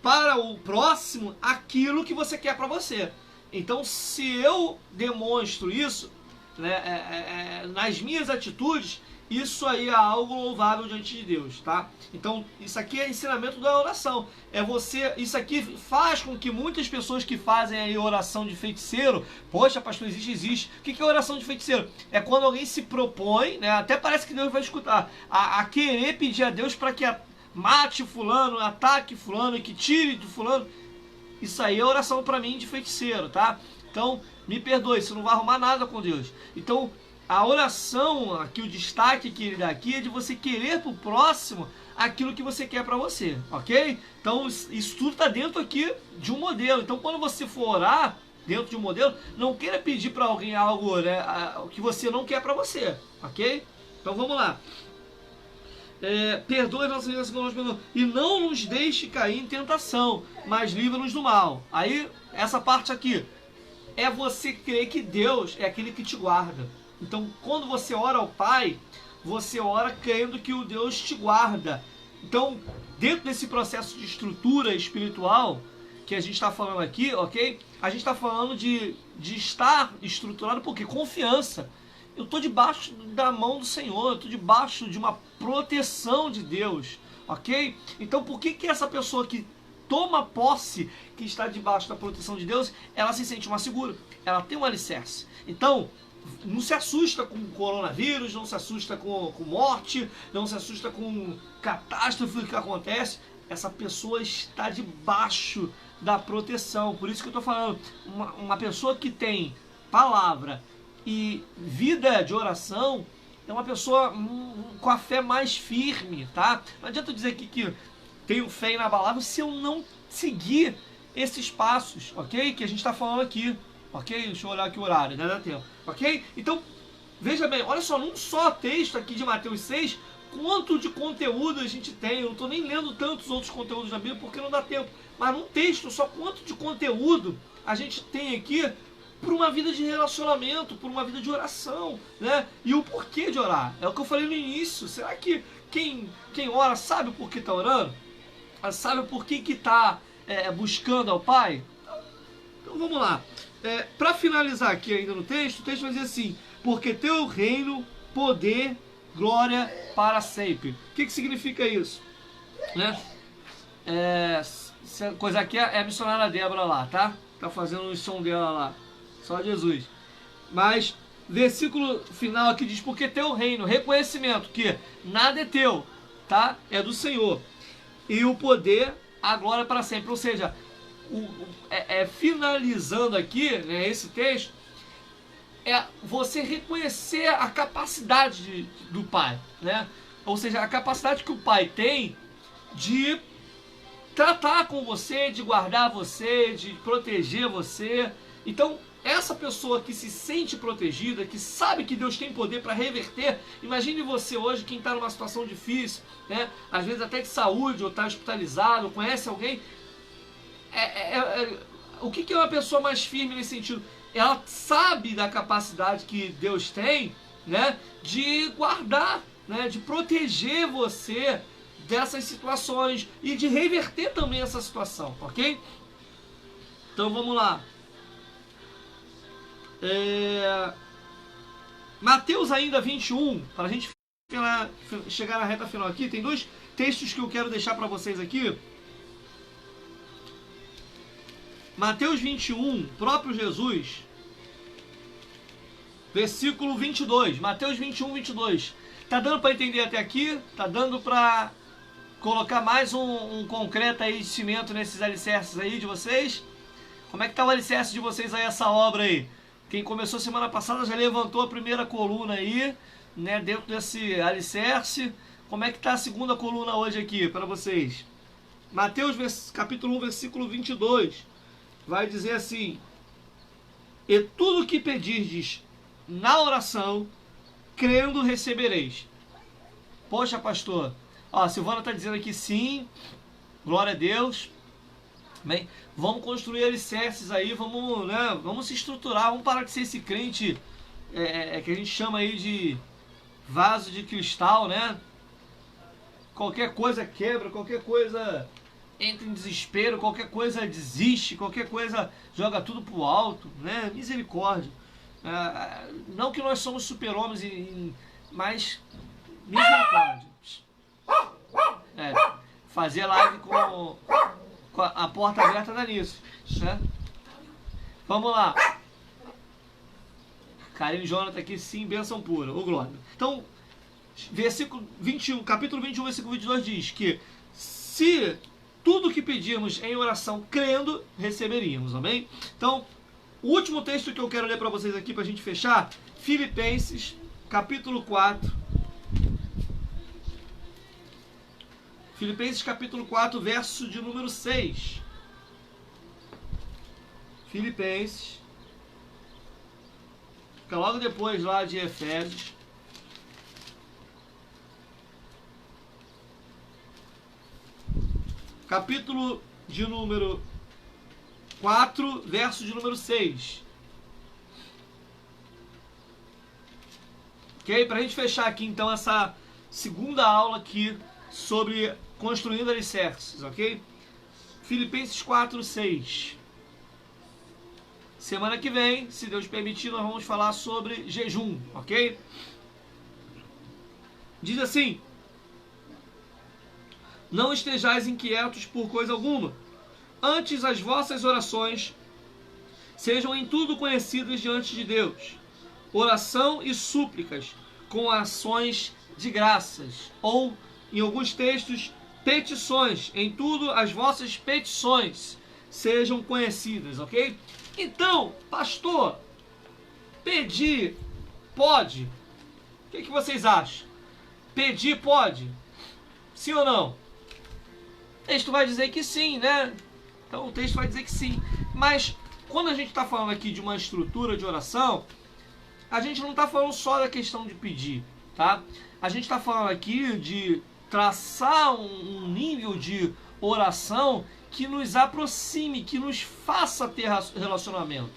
S1: para o próximo aquilo que você quer para você. Então, se eu demonstro isso, né, nas minhas atitudes, isso aí é algo louvável diante de Deus, tá? Então, isso aqui é ensinamento da oração. Isso aqui faz com que muitas pessoas que fazem aí oração de feiticeiro, poxa, pastor, existe. O que é oração de feiticeiro? É quando alguém se propõe, né? Até parece que Deus vai escutar, a querer pedir a Deus para que mate fulano, ataque fulano e que tire de fulano. Isso aí é oração para mim de feiticeiro, tá? Então, me perdoe, você não vai arrumar nada com Deus. Então, a oração, aqui o destaque que ele dá aqui é de você querer pro próximo aquilo que você quer para você, ok? Então isso tudo está dentro aqui de um modelo. Então quando você for orar dentro de um modelo, não queira pedir para alguém algo, né, que você não quer para você, ok? Então vamos lá. Perdoe nossas ofensas e não nos deixe cair em tentação, mas livra-nos do mal. Aí essa parte aqui é você crer que Deus é aquele que te guarda. Então, quando você ora ao Pai, você ora crendo que o Deus te guarda. Então, dentro desse processo de estrutura espiritual que a gente está falando aqui, ok? A gente está falando de estar estruturado, porque confiança. Eu estou debaixo da mão do Senhor, eu estou debaixo de uma proteção de Deus, ok? Então, por que essa pessoa que toma posse, que está debaixo da proteção de Deus, ela se sente mais segura? Ela tem um alicerce. Então, não se assusta com coronavírus, não se assusta com morte, não se assusta com catástrofe que acontece. Essa pessoa está debaixo da proteção. Por isso que eu estou falando, uma pessoa que tem palavra e vida de oração é uma pessoa com a fé mais firme, tá? Não adianta eu dizer que tenho fé inabalável se eu não seguir esses passos, ok? Que a gente está falando aqui. Ok? Deixa eu olhar aqui o horário, não dá tempo. Ok? Então, veja bem, olha só, num só texto aqui de Mateus 6, quanto de conteúdo a gente tem. Eu não estou nem lendo tantos outros conteúdos na Bíblia porque não dá tempo. Mas num texto só, quanto de conteúdo a gente tem aqui por uma vida de relacionamento, por uma vida de oração, né? E o porquê de orar. É o que eu falei no início. Será que quem ora sabe o porquê está orando? Sabe o porquê que está buscando ao Pai? Então vamos lá. Para finalizar aqui ainda no texto, o texto vai dizer assim: porque teu reino, poder, glória para sempre. O que significa isso? Né? Essa coisa aqui é a missionária Débora lá, tá? Tá fazendo o som dela lá. Só Jesus. Mas, versículo final aqui diz: porque teu reino, reconhecimento que nada é teu, tá? É do Senhor. E o poder, a glória para sempre. Ou seja, finalizando aqui, né, esse texto, é você reconhecer a capacidade do Pai, né? Ou seja, a capacidade que o Pai tem de tratar com você, de guardar você, de proteger você. Então, essa pessoa que se sente protegida, que sabe que Deus tem poder para reverter, imagine você hoje, quem está numa situação difícil, né? Às vezes até de saúde, ou está hospitalizado, ou conhece alguém. O que é uma pessoa mais firme nesse sentido? Ela sabe da capacidade que Deus tem, né, de guardar, né, de proteger você dessas situações e de reverter também essa situação, ok? Então vamos lá. Mateus ainda 21, para a gente chegar na reta final aqui, tem dois textos que eu quero deixar para vocês aqui. Mateus 21, próprio Jesus, versículo 22. Mateus 21, 22. Tá dando para entender até aqui? Tá dando para colocar mais um concreto aí de cimento nesses alicerces aí de vocês? Como é que tá o alicerce de vocês aí, essa obra aí? Quem começou semana passada já levantou a primeira coluna aí, né, dentro desse alicerce. Como é que tá a segunda coluna hoje aqui para vocês? Mateus capítulo 1, versículo 22. Vai dizer assim: e tudo que pedirdes na oração, crendo recebereis. Poxa, pastor, ó, a Silvana está dizendo aqui sim, glória a Deus. Bem, vamos construir alicerces aí, vamos, né, vamos se estruturar, vamos parar de ser esse crente que a gente chama aí de vaso de cristal, né? Qualquer coisa quebra, qualquer coisa entra em desespero, qualquer coisa desiste, qualquer coisa joga tudo pro alto, né? Misericórdia. Não que nós somos super-homens, mas Misericórdia. Fazer live com a porta aberta dá nisso, né? Vamos lá. Karine Jonathan aqui, sim, bênção pura, ô glória. Então, versículo 21, capítulo 21, versículo 22 diz que se tudo que pedirmos em oração crendo, receberíamos, amém? Então, o último texto que eu quero ler para vocês aqui para a gente fechar, Filipenses, capítulo 4. Filipenses, capítulo 4, verso de número 6. Filipenses, fica logo depois lá de Efésios. Capítulo de número 4, verso de número 6. Ok? Para a gente fechar aqui então essa segunda aula aqui sobre construindo alicerces, ok? Filipenses 4, 6. Semana que vem, se Deus permitir, nós vamos falar sobre jejum, ok? Diz assim: não estejais inquietos por coisa alguma, antes as vossas orações sejam em tudo conhecidas diante de Deus. Oração e súplicas com ações de graças, ou em alguns textos, petições, em tudo as vossas petições sejam conhecidas, ok? Então, pastor, pedir pode? O que vocês acham? Pedir pode? Sim ou não? O texto vai dizer que sim, né? Então o texto vai dizer que sim. Mas quando a gente está falando aqui de uma estrutura de oração, a gente não está falando só da questão de pedir, tá? A gente está falando aqui de traçar um nível de oração que nos aproxime, que nos faça ter relacionamento.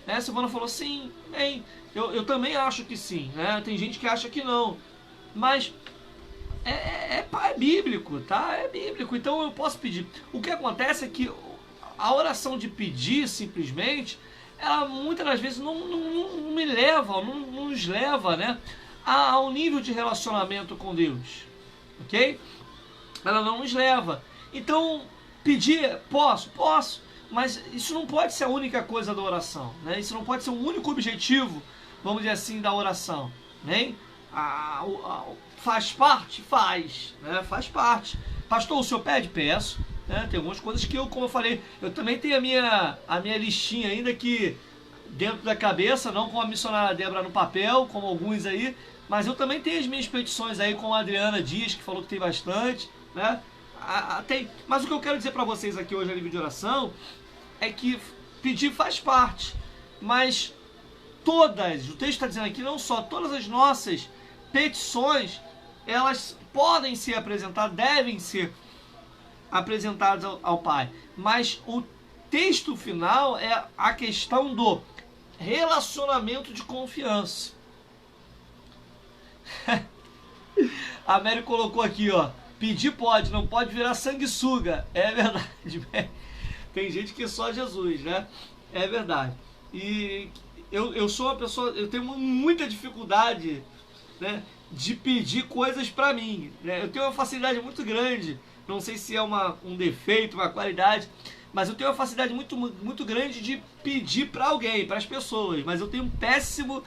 S1: Né? Silvana falou sim, bem, eu também acho que sim, né? Tem gente que acha que não, mas é bíblico, tá? É bíblico, então eu posso pedir. O que acontece é que a oração de pedir simplesmente, ela muitas das vezes não me leva, não nos leva, né, a um nível de relacionamento com Deus, ok? Ela não nos leva. Então, pedir, posso, mas isso não pode ser a única coisa da oração, né? Isso não pode ser o único objetivo, vamos dizer assim, da oração, né? Faz parte? Faz, né? Faz parte. Pastor, o senhor pede? Peço. Né? Tem algumas coisas que eu, como eu falei, eu também tenho a minha listinha ainda que dentro da cabeça, não com a missionária Débora no papel, como alguns aí, mas eu também tenho as minhas petições aí com a Adriana Dias, que falou que tem bastante, né? Mas o que eu quero dizer para vocês aqui hoje a nível de oração é que pedir faz parte, mas todas, o texto está dizendo aqui, não só, todas as nossas petições, elas podem ser apresentadas, devem ser apresentadas ao Pai, mas o texto final é a questão do relacionamento de confiança. A Mary colocou aqui, ó, pedir pode, não pode virar sanguessuga. É verdade, tem gente que é só Jesus, né? É verdade. E eu sou uma pessoa, eu tenho muita dificuldade, né, de pedir coisas para mim, né? Eu tenho uma facilidade muito grande, não sei se é um defeito, uma qualidade, mas eu tenho uma facilidade muito grande de pedir para alguém, para as pessoas, mas eu tenho um péssimo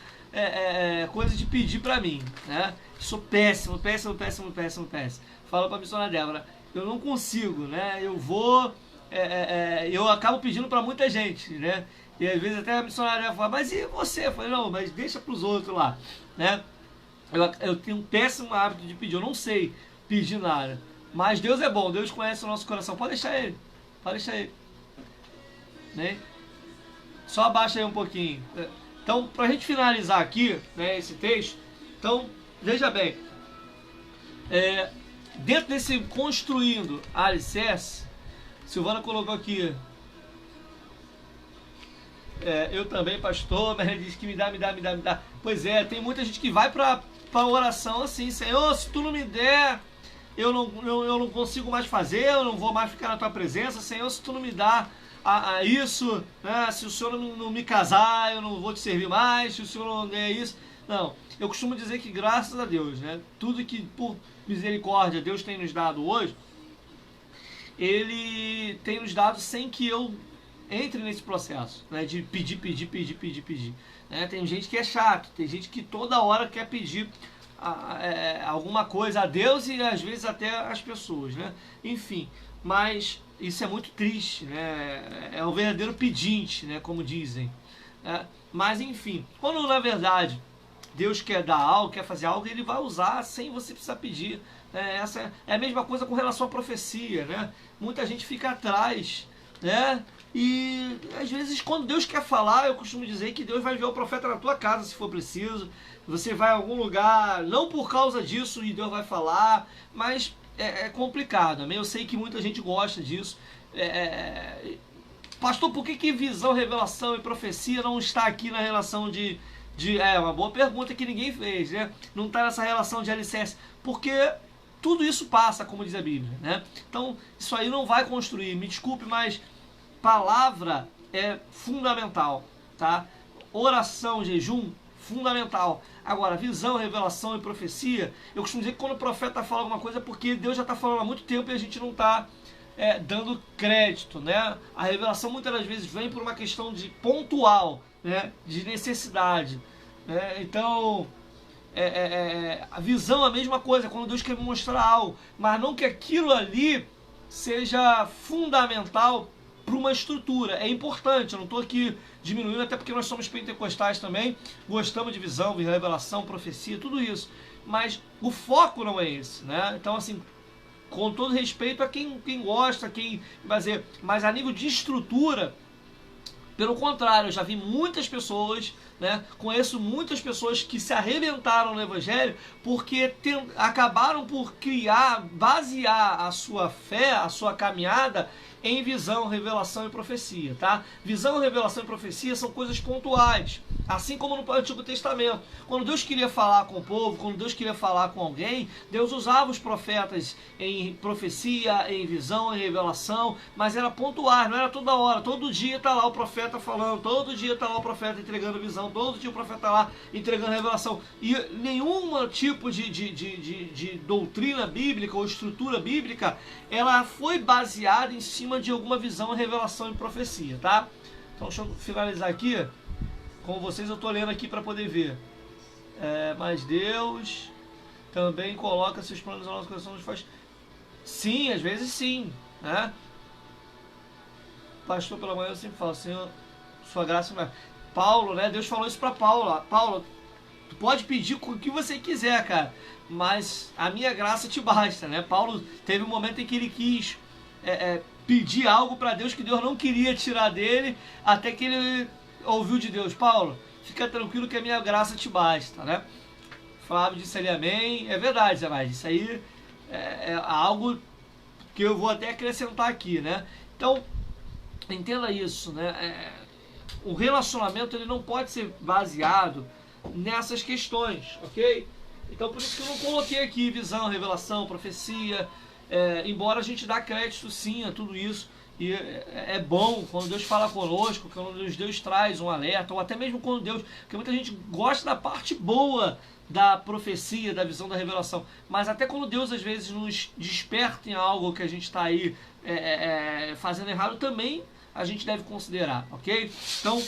S1: coisa de pedir para mim, né? Sou péssimo. Fala para a missionária Débora, eu não consigo, né? Eu acabo pedindo para muita gente, né? E às vezes até a missionária fala, mas e você? Eu falei, não, mas deixa para os outros lá, né? Eu tenho um péssimo hábito de pedir, eu não sei pedir nada. Mas Deus é bom, Deus conhece o nosso coração. Pode deixar ele. Né? Só abaixa aí um pouquinho. Então, para a gente finalizar aqui, né, esse texto, então, veja bem. Dentro desse construindo alicerce, Silvana colocou aqui. Eu também, pastor, mas ele diz que me dá. Pois é, tem muita gente que vai para a oração assim, Senhor, se tu não me der, eu não consigo mais fazer, eu não vou mais ficar na tua presença, Senhor, se tu não me dá isso, né, se o Senhor não me casar, eu não vou te servir mais, se o Senhor não der isso. Não, eu costumo dizer que graças a Deus, né, tudo que por misericórdia Deus tem nos dado hoje, Ele tem nos dado sem que eu entre nesse processo, né, de pedir. Né? Tem gente que é chato, tem gente que toda hora quer pedir alguma coisa a Deus e às vezes até às pessoas, né? Enfim, mas isso é muito triste, né? É o verdadeiro pedinte, né? Como dizem. Né? Mas enfim, quando na verdade Deus quer dar algo, quer fazer algo, Ele vai usar sem você precisar pedir. Essa é a mesma coisa com relação à profecia, né? Muita gente fica atrás, né? E às vezes quando Deus quer falar, eu costumo dizer que Deus vai enviar o profeta na tua casa se for preciso. Você vai a algum lugar, não por causa disso e Deus vai falar, mas é complicado. Eu sei que muita gente gosta disso. Pastor, por que visão, revelação e profecia não está aqui na relação de uma boa pergunta que ninguém fez, né? Não está nessa relação de alicerce, porque tudo isso passa, como diz a Bíblia, né? Então, isso aí não vai construir, me desculpe, mas palavra é fundamental, tá? Oração, jejum, fundamental. Agora, visão, revelação e profecia, eu costumo dizer que quando o profeta fala alguma coisa é porque Deus já está falando há muito tempo e a gente não está dando crédito, né? A revelação muitas das vezes vem por uma questão de pontual, né? De necessidade, né? Então, a visão é a mesma coisa, quando Deus quer mostrar algo, mas não que aquilo ali seja fundamental para uma estrutura. É importante, eu não estou aqui diminuindo, até porque nós somos pentecostais também, gostamos de visão, de revelação, profecia, tudo isso. Mas o foco não é esse, né? Então, assim, com todo respeito a quem gosta, quem vai dizer, mas a nível de estrutura, pelo contrário, eu já vi muitas pessoas, né, conheço muitas pessoas que se arrebentaram no Evangelho porque acabaram por basear a sua fé, a sua caminhada em visão, revelação e profecia, tá? Visão, revelação e profecia são coisas pontuais, assim como no Antigo Testamento. Quando Deus queria falar com o povo, quando Deus queria falar com alguém, Deus usava os profetas em profecia, em visão, em revelação, mas era pontual, não era toda hora. Todo dia está lá o profeta falando, todo dia está lá o profeta entregando visão, todo dia o profeta está lá entregando revelação. E nenhum tipo de doutrina bíblica ou estrutura bíblica, ela foi baseada em cima de alguma visão, revelação e profecia, tá? Então deixa eu finalizar aqui com vocês, eu estou lendo aqui para poder ver. Mas Deus também coloca seus planos no nosso coração, nos faz... Sim, às vezes sim, né? Pastor, pela manhã eu sempre falo, Senhor, sua graça... Paulo, né? Deus falou isso para Paulo. Paulo, tu pode pedir o que você quiser, cara, mas a minha graça te basta, né? Paulo teve um momento em que ele quis pedir algo para Deus que Deus não queria tirar dele, até que ele ouviu de Deus: Paulo, fica tranquilo que a minha graça te basta, né? Flávio disse ali amém. É verdade, Zé Maia, isso aí é algo que eu vou até acrescentar aqui, né? Então, entenda isso, né? O relacionamento ele não pode ser baseado nessas questões, ok? Então, por isso que eu não coloquei aqui visão, revelação, profecia, embora a gente dá crédito sim a tudo isso. E é bom quando Deus fala conosco, quando Deus traz um alerta, ou até mesmo quando Deus... Porque muita gente gosta da parte boa da profecia, da visão, da revelação. Mas até quando Deus às vezes nos desperta em algo que a gente está aí fazendo errado, também a gente deve considerar, ok? Então,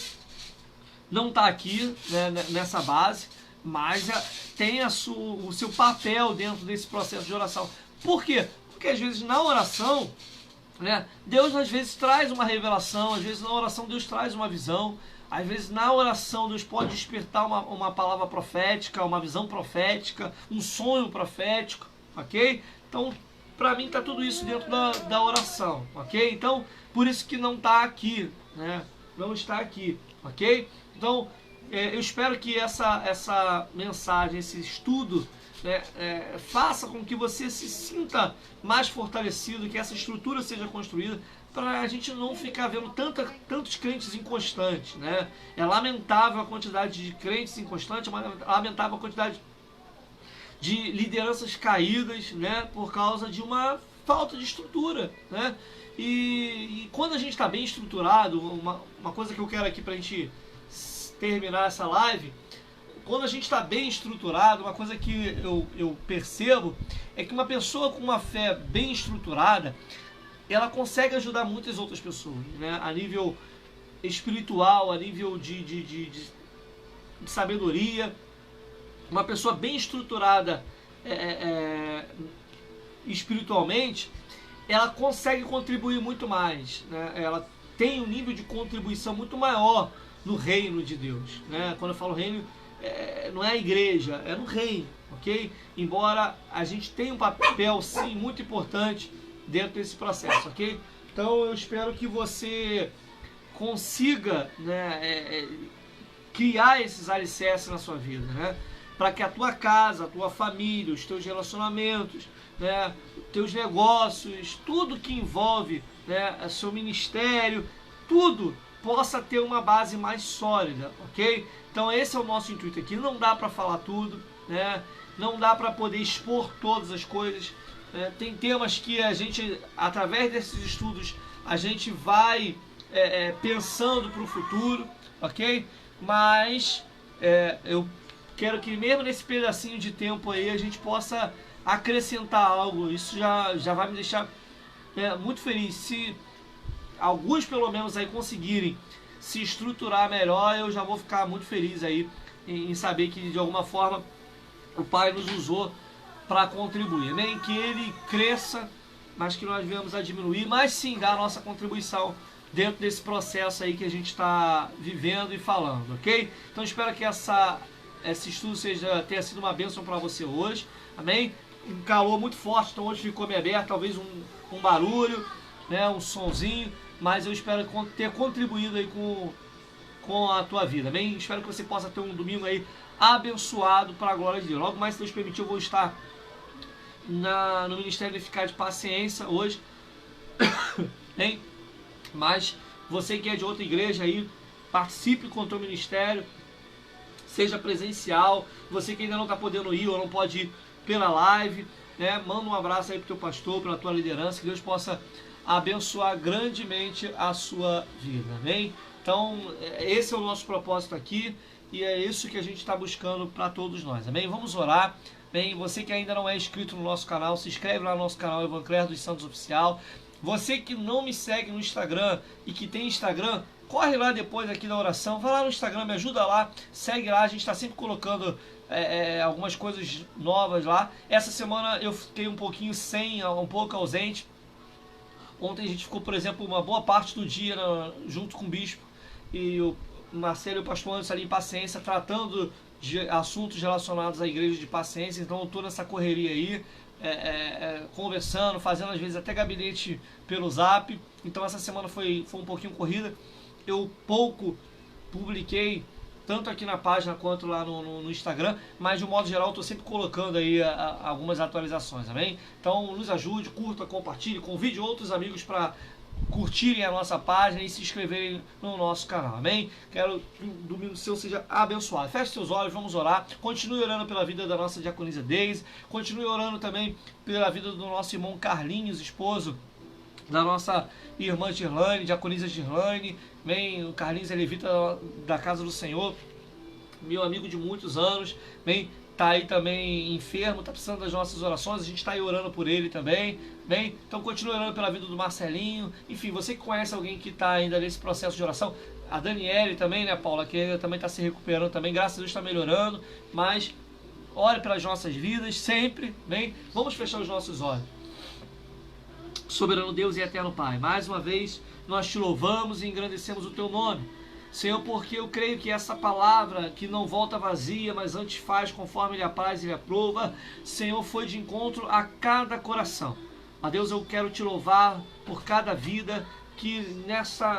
S1: não está aqui, né, nessa base, mas tem o seu papel dentro desse processo de oração. Por quê? Porque às vezes na oração, né, Deus às vezes traz uma revelação, às vezes na oração Deus traz uma visão, às vezes na oração Deus pode despertar uma palavra profética, uma visão profética, um sonho profético, ok? Então, para mim está tudo isso dentro da oração, ok? Então, por isso que não está aqui, né? Não está aqui, ok? Então, eu espero que essa mensagem, esse estudo, né, faça com que você se sinta mais fortalecido, que essa estrutura seja construída, para a gente não ficar vendo tantos crentes inconstantes, né? É lamentável a quantidade de crentes inconstantes, é lamentável a quantidade de lideranças caídas, né, por causa de uma falta de estrutura, né? E quando a gente está bem estruturado, uma coisa que eu quero aqui para a gente terminar essa live, quando a gente está bem estruturado, uma coisa que eu percebo é que uma pessoa com uma fé bem estruturada, ela consegue ajudar muitas outras pessoas, né? A nível espiritual, a nível de sabedoria. Uma pessoa bem estruturada espiritualmente, ela consegue contribuir muito mais, né? Ela tem um nível de contribuição muito maior no reino de Deus, né? Quando eu falo reino, não é a igreja, é no reino, ok? Embora a gente tenha um papel, sim, muito importante dentro desse processo, ok? Então eu espero que você consiga, né, criar esses alicerces na sua vida, né? Para que a tua casa, a tua família, os teus relacionamentos, né, teus negócios, tudo que envolve, né, seu ministério, tudo possa ter uma base mais sólida, ok? Então esse é o nosso intuito aqui. Não dá para falar tudo, né? Não dá para poder expor todas as coisas. Tem temas que a gente, através desses estudos, a gente vai pensando para o futuro, ok? Mas eu quero que mesmo nesse pedacinho de tempo aí a gente possa acrescentar algo. Isso já vai me deixar muito feliz. Se alguns pelo menos aí conseguirem se estruturar melhor, eu já vou ficar muito feliz aí em saber que de alguma forma o Pai nos usou para contribuir, amém? Que Ele cresça, mas que nós venhamos a diminuir, mas sim dar a nossa contribuição dentro desse processo aí que a gente está vivendo e falando, ok? Então espero que esse estudo tenha sido uma bênção para você hoje, amém? Um calor muito forte, então hoje ficou meio aberto, talvez um barulho, né, um sonzinho, mas eu espero ter contribuído aí com a tua vida, amém? Espero que você possa ter um domingo aí abençoado para a glória de Deus. Logo mais, se Deus permitir, eu vou estar no Ministério Eficaz de Paciência hoje, hein? Mas você que é de outra igreja aí, participe com o teu ministério, seja presencial. Você que ainda não está podendo ir ou não pode ir pela live, né? Manda um abraço aí pro teu pastor, pela tua liderança, que Deus possa abençoar grandemente a sua vida, amém? Então, esse é o nosso propósito aqui e é isso que a gente está buscando para todos nós, amém? Vamos orar. Bem, você que ainda não é inscrito no nosso canal, se inscreve lá no nosso canal Evanclério dos Santos Oficial. Você que não me segue no Instagram e que tem Instagram, corre lá depois aqui da oração, vai lá no Instagram, me ajuda lá, segue lá, a gente está sempre colocando algumas coisas novas lá. Essa semana eu fiquei um pouco ausente. Ontem a gente ficou, por exemplo, uma boa parte do dia junto com o bispo e o Marcelo e o pastor Anderson ali em Paciência, tratando de assuntos relacionados à igreja de Paciência. Então eu estou nessa correria aí, conversando, fazendo às vezes até gabinete pelo Zap. Então essa semana foi um pouquinho corrida. Eu pouco publiquei, tanto aqui na página quanto lá no Instagram, mas de um modo geral eu estou sempre colocando aí algumas atualizações, amém? Então nos ajude, curta, compartilhe, convide outros amigos para curtirem a nossa página e se inscreverem no nosso canal, amém? Quero que o domingo seu seja abençoado. Feche seus olhos, vamos orar. Continue orando pela vida da nossa diaconisa Deise, continue orando também pela vida do nosso irmão Carlinhos, esposo da nossa irmã Girlane, diaconisa Girlane, bem, o Carlinhos é levita da casa do Senhor, meu amigo de muitos anos, bem, tá aí também enfermo, tá precisando das nossas orações, a gente está aí orando por ele também, bem, então continue orando pela vida do Marcelinho, enfim, você que conhece alguém que está ainda nesse processo de oração, a Daniele também, né, Paula, que ainda também está se recuperando também, graças a Deus está melhorando, mas ore pelas nossas vidas sempre, bem, vamos fechar os nossos olhos. Soberano Deus e eterno Pai, mais uma vez nós te louvamos e engrandecemos o teu nome, Senhor, porque eu creio que essa palavra que não volta vazia, mas antes faz conforme Ele apraz e Ele aprova, Senhor, foi de encontro a cada coração. Ó Deus, eu quero te louvar por cada vida, que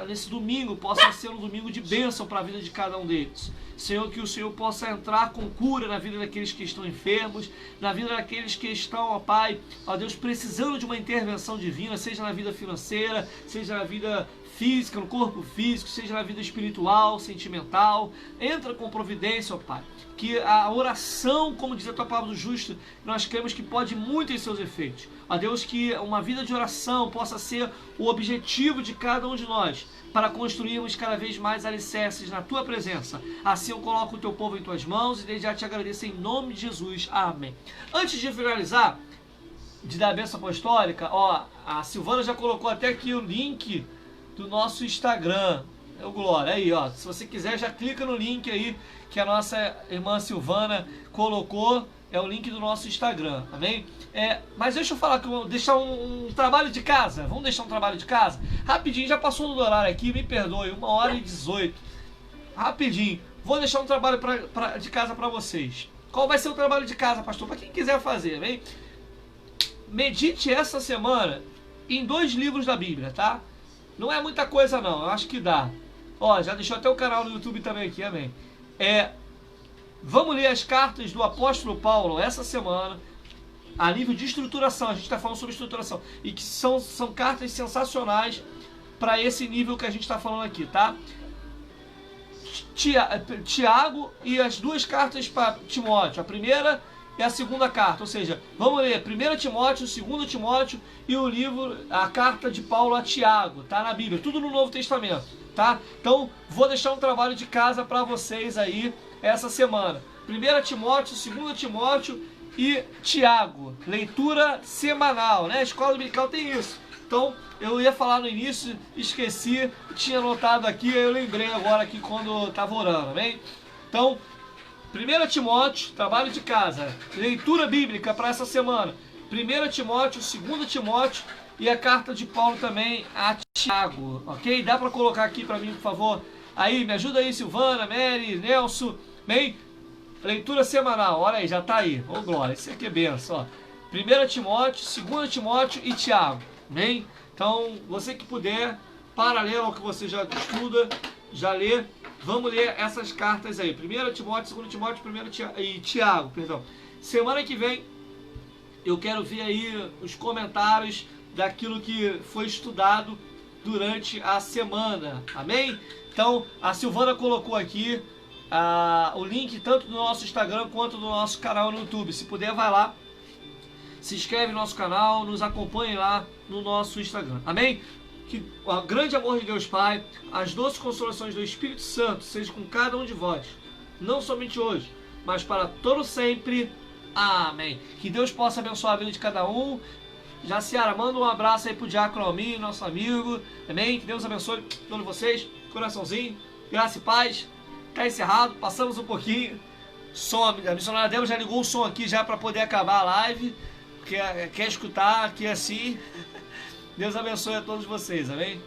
S1: nesse domingo possa ser um domingo de bênção para a vida de cada um deles. Senhor, que o Senhor possa entrar com cura na vida daqueles que estão enfermos, na vida daqueles que estão, ó Pai, ó Deus, precisando de uma intervenção divina, seja na vida financeira, seja na vida física, no corpo físico, seja na vida espiritual, sentimental. Entra com providência, ó Pai. que a oração, como diz a tua palavra do justo, nós cremos que pode muito em seus efeitos. Ó Deus, que uma vida de oração possa ser o objetivo de cada um de nós, para construirmos cada vez mais alicerces na tua presença. Assim eu coloco o teu povo em tuas mãos e desde já te agradeço em nome de Jesus. Amém. Antes de finalizar, de dar a bênção apostólica, ó, a Silvana já colocou até aqui o link do nosso Instagram. É o Glória. Aí, ó, se você quiser, já clica no link aí que a nossa irmã Silvana colocou. É o link do nosso Instagram, amém? Mas deixa eu falar que eu vou deixar um trabalho de casa. Vamos deixar um trabalho de casa? Rapidinho, já passou do horário aqui, me perdoe, 1h18. Rapidinho, vou deixar um trabalho de casa para vocês. Qual vai ser o trabalho de casa, pastor? Para quem quiser fazer, amém? Medite essa semana em 2 livros da Bíblia, tá? Não é muita coisa não, eu acho que dá. Ó, já deixou até o canal no YouTube também aqui, amém? Vamos ler as cartas do apóstolo Paulo essa semana, a nível de estruturação. A gente está falando sobre estruturação, e que são cartas sensacionais para esse nível que a gente está falando aqui, tá? Tiago e as 2 cartas para Timóteo, a primeira e a segunda carta, ou seja, vamos ler 1 Timóteo, 2 Timóteo e o livro, a carta de Paulo a Tiago, tá na Bíblia, tudo no Novo Testamento, tá? Então, vou deixar um trabalho de casa para vocês aí essa semana. 1 Timóteo, 2 Timóteo e Tiago, leitura semanal, né? A escola dominical tem isso. Então, eu ia falar no início, esqueci, tinha anotado aqui, aí eu lembrei agora aqui quando estava orando, amém? Então, 1 Timóteo, trabalho de casa, leitura bíblica para essa semana. 1 Timóteo, 2 Timóteo e a carta de Paulo também a Tiago, ok? Dá para colocar aqui para mim, por favor? Aí, me ajuda aí, Silvana, Mary, Nelson, bem? Leitura semanal, olha aí, já tá aí. Ô, glória, isso aqui é benção, ó. 1 Timóteo, 2 Timóteo e Tiago, bem? Então, você que puder, paralelo ao que você já estuda, já lê, vamos ler essas cartas aí. 1 Timóteo, 2 Timóteo, 1 e Tiago, perdão. Semana que vem, eu quero ver aí os comentários daquilo que foi estudado durante a semana, amém? Então, a Silvana colocou aqui o link tanto do nosso Instagram quanto do nosso canal no YouTube. Se puder, vai lá, se inscreve no nosso canal, nos acompanhe lá no nosso Instagram, amém? Que o grande amor de Deus Pai, as doces consolações do Espírito Santo seja com cada um de vós, não somente hoje, mas para todo sempre, amém. Que Deus possa abençoar a vida de cada um. Jaciara, manda um abraço aí pro Diácono Almir, nosso amigo, amém? Que Deus abençoe todos vocês, coraçãozinho, graça e paz. Tá encerrado, passamos um pouquinho. Som, a missionária Débora já ligou o som aqui já para poder acabar a live, porque quer escutar aqui assim. Deus abençoe a todos vocês, amém?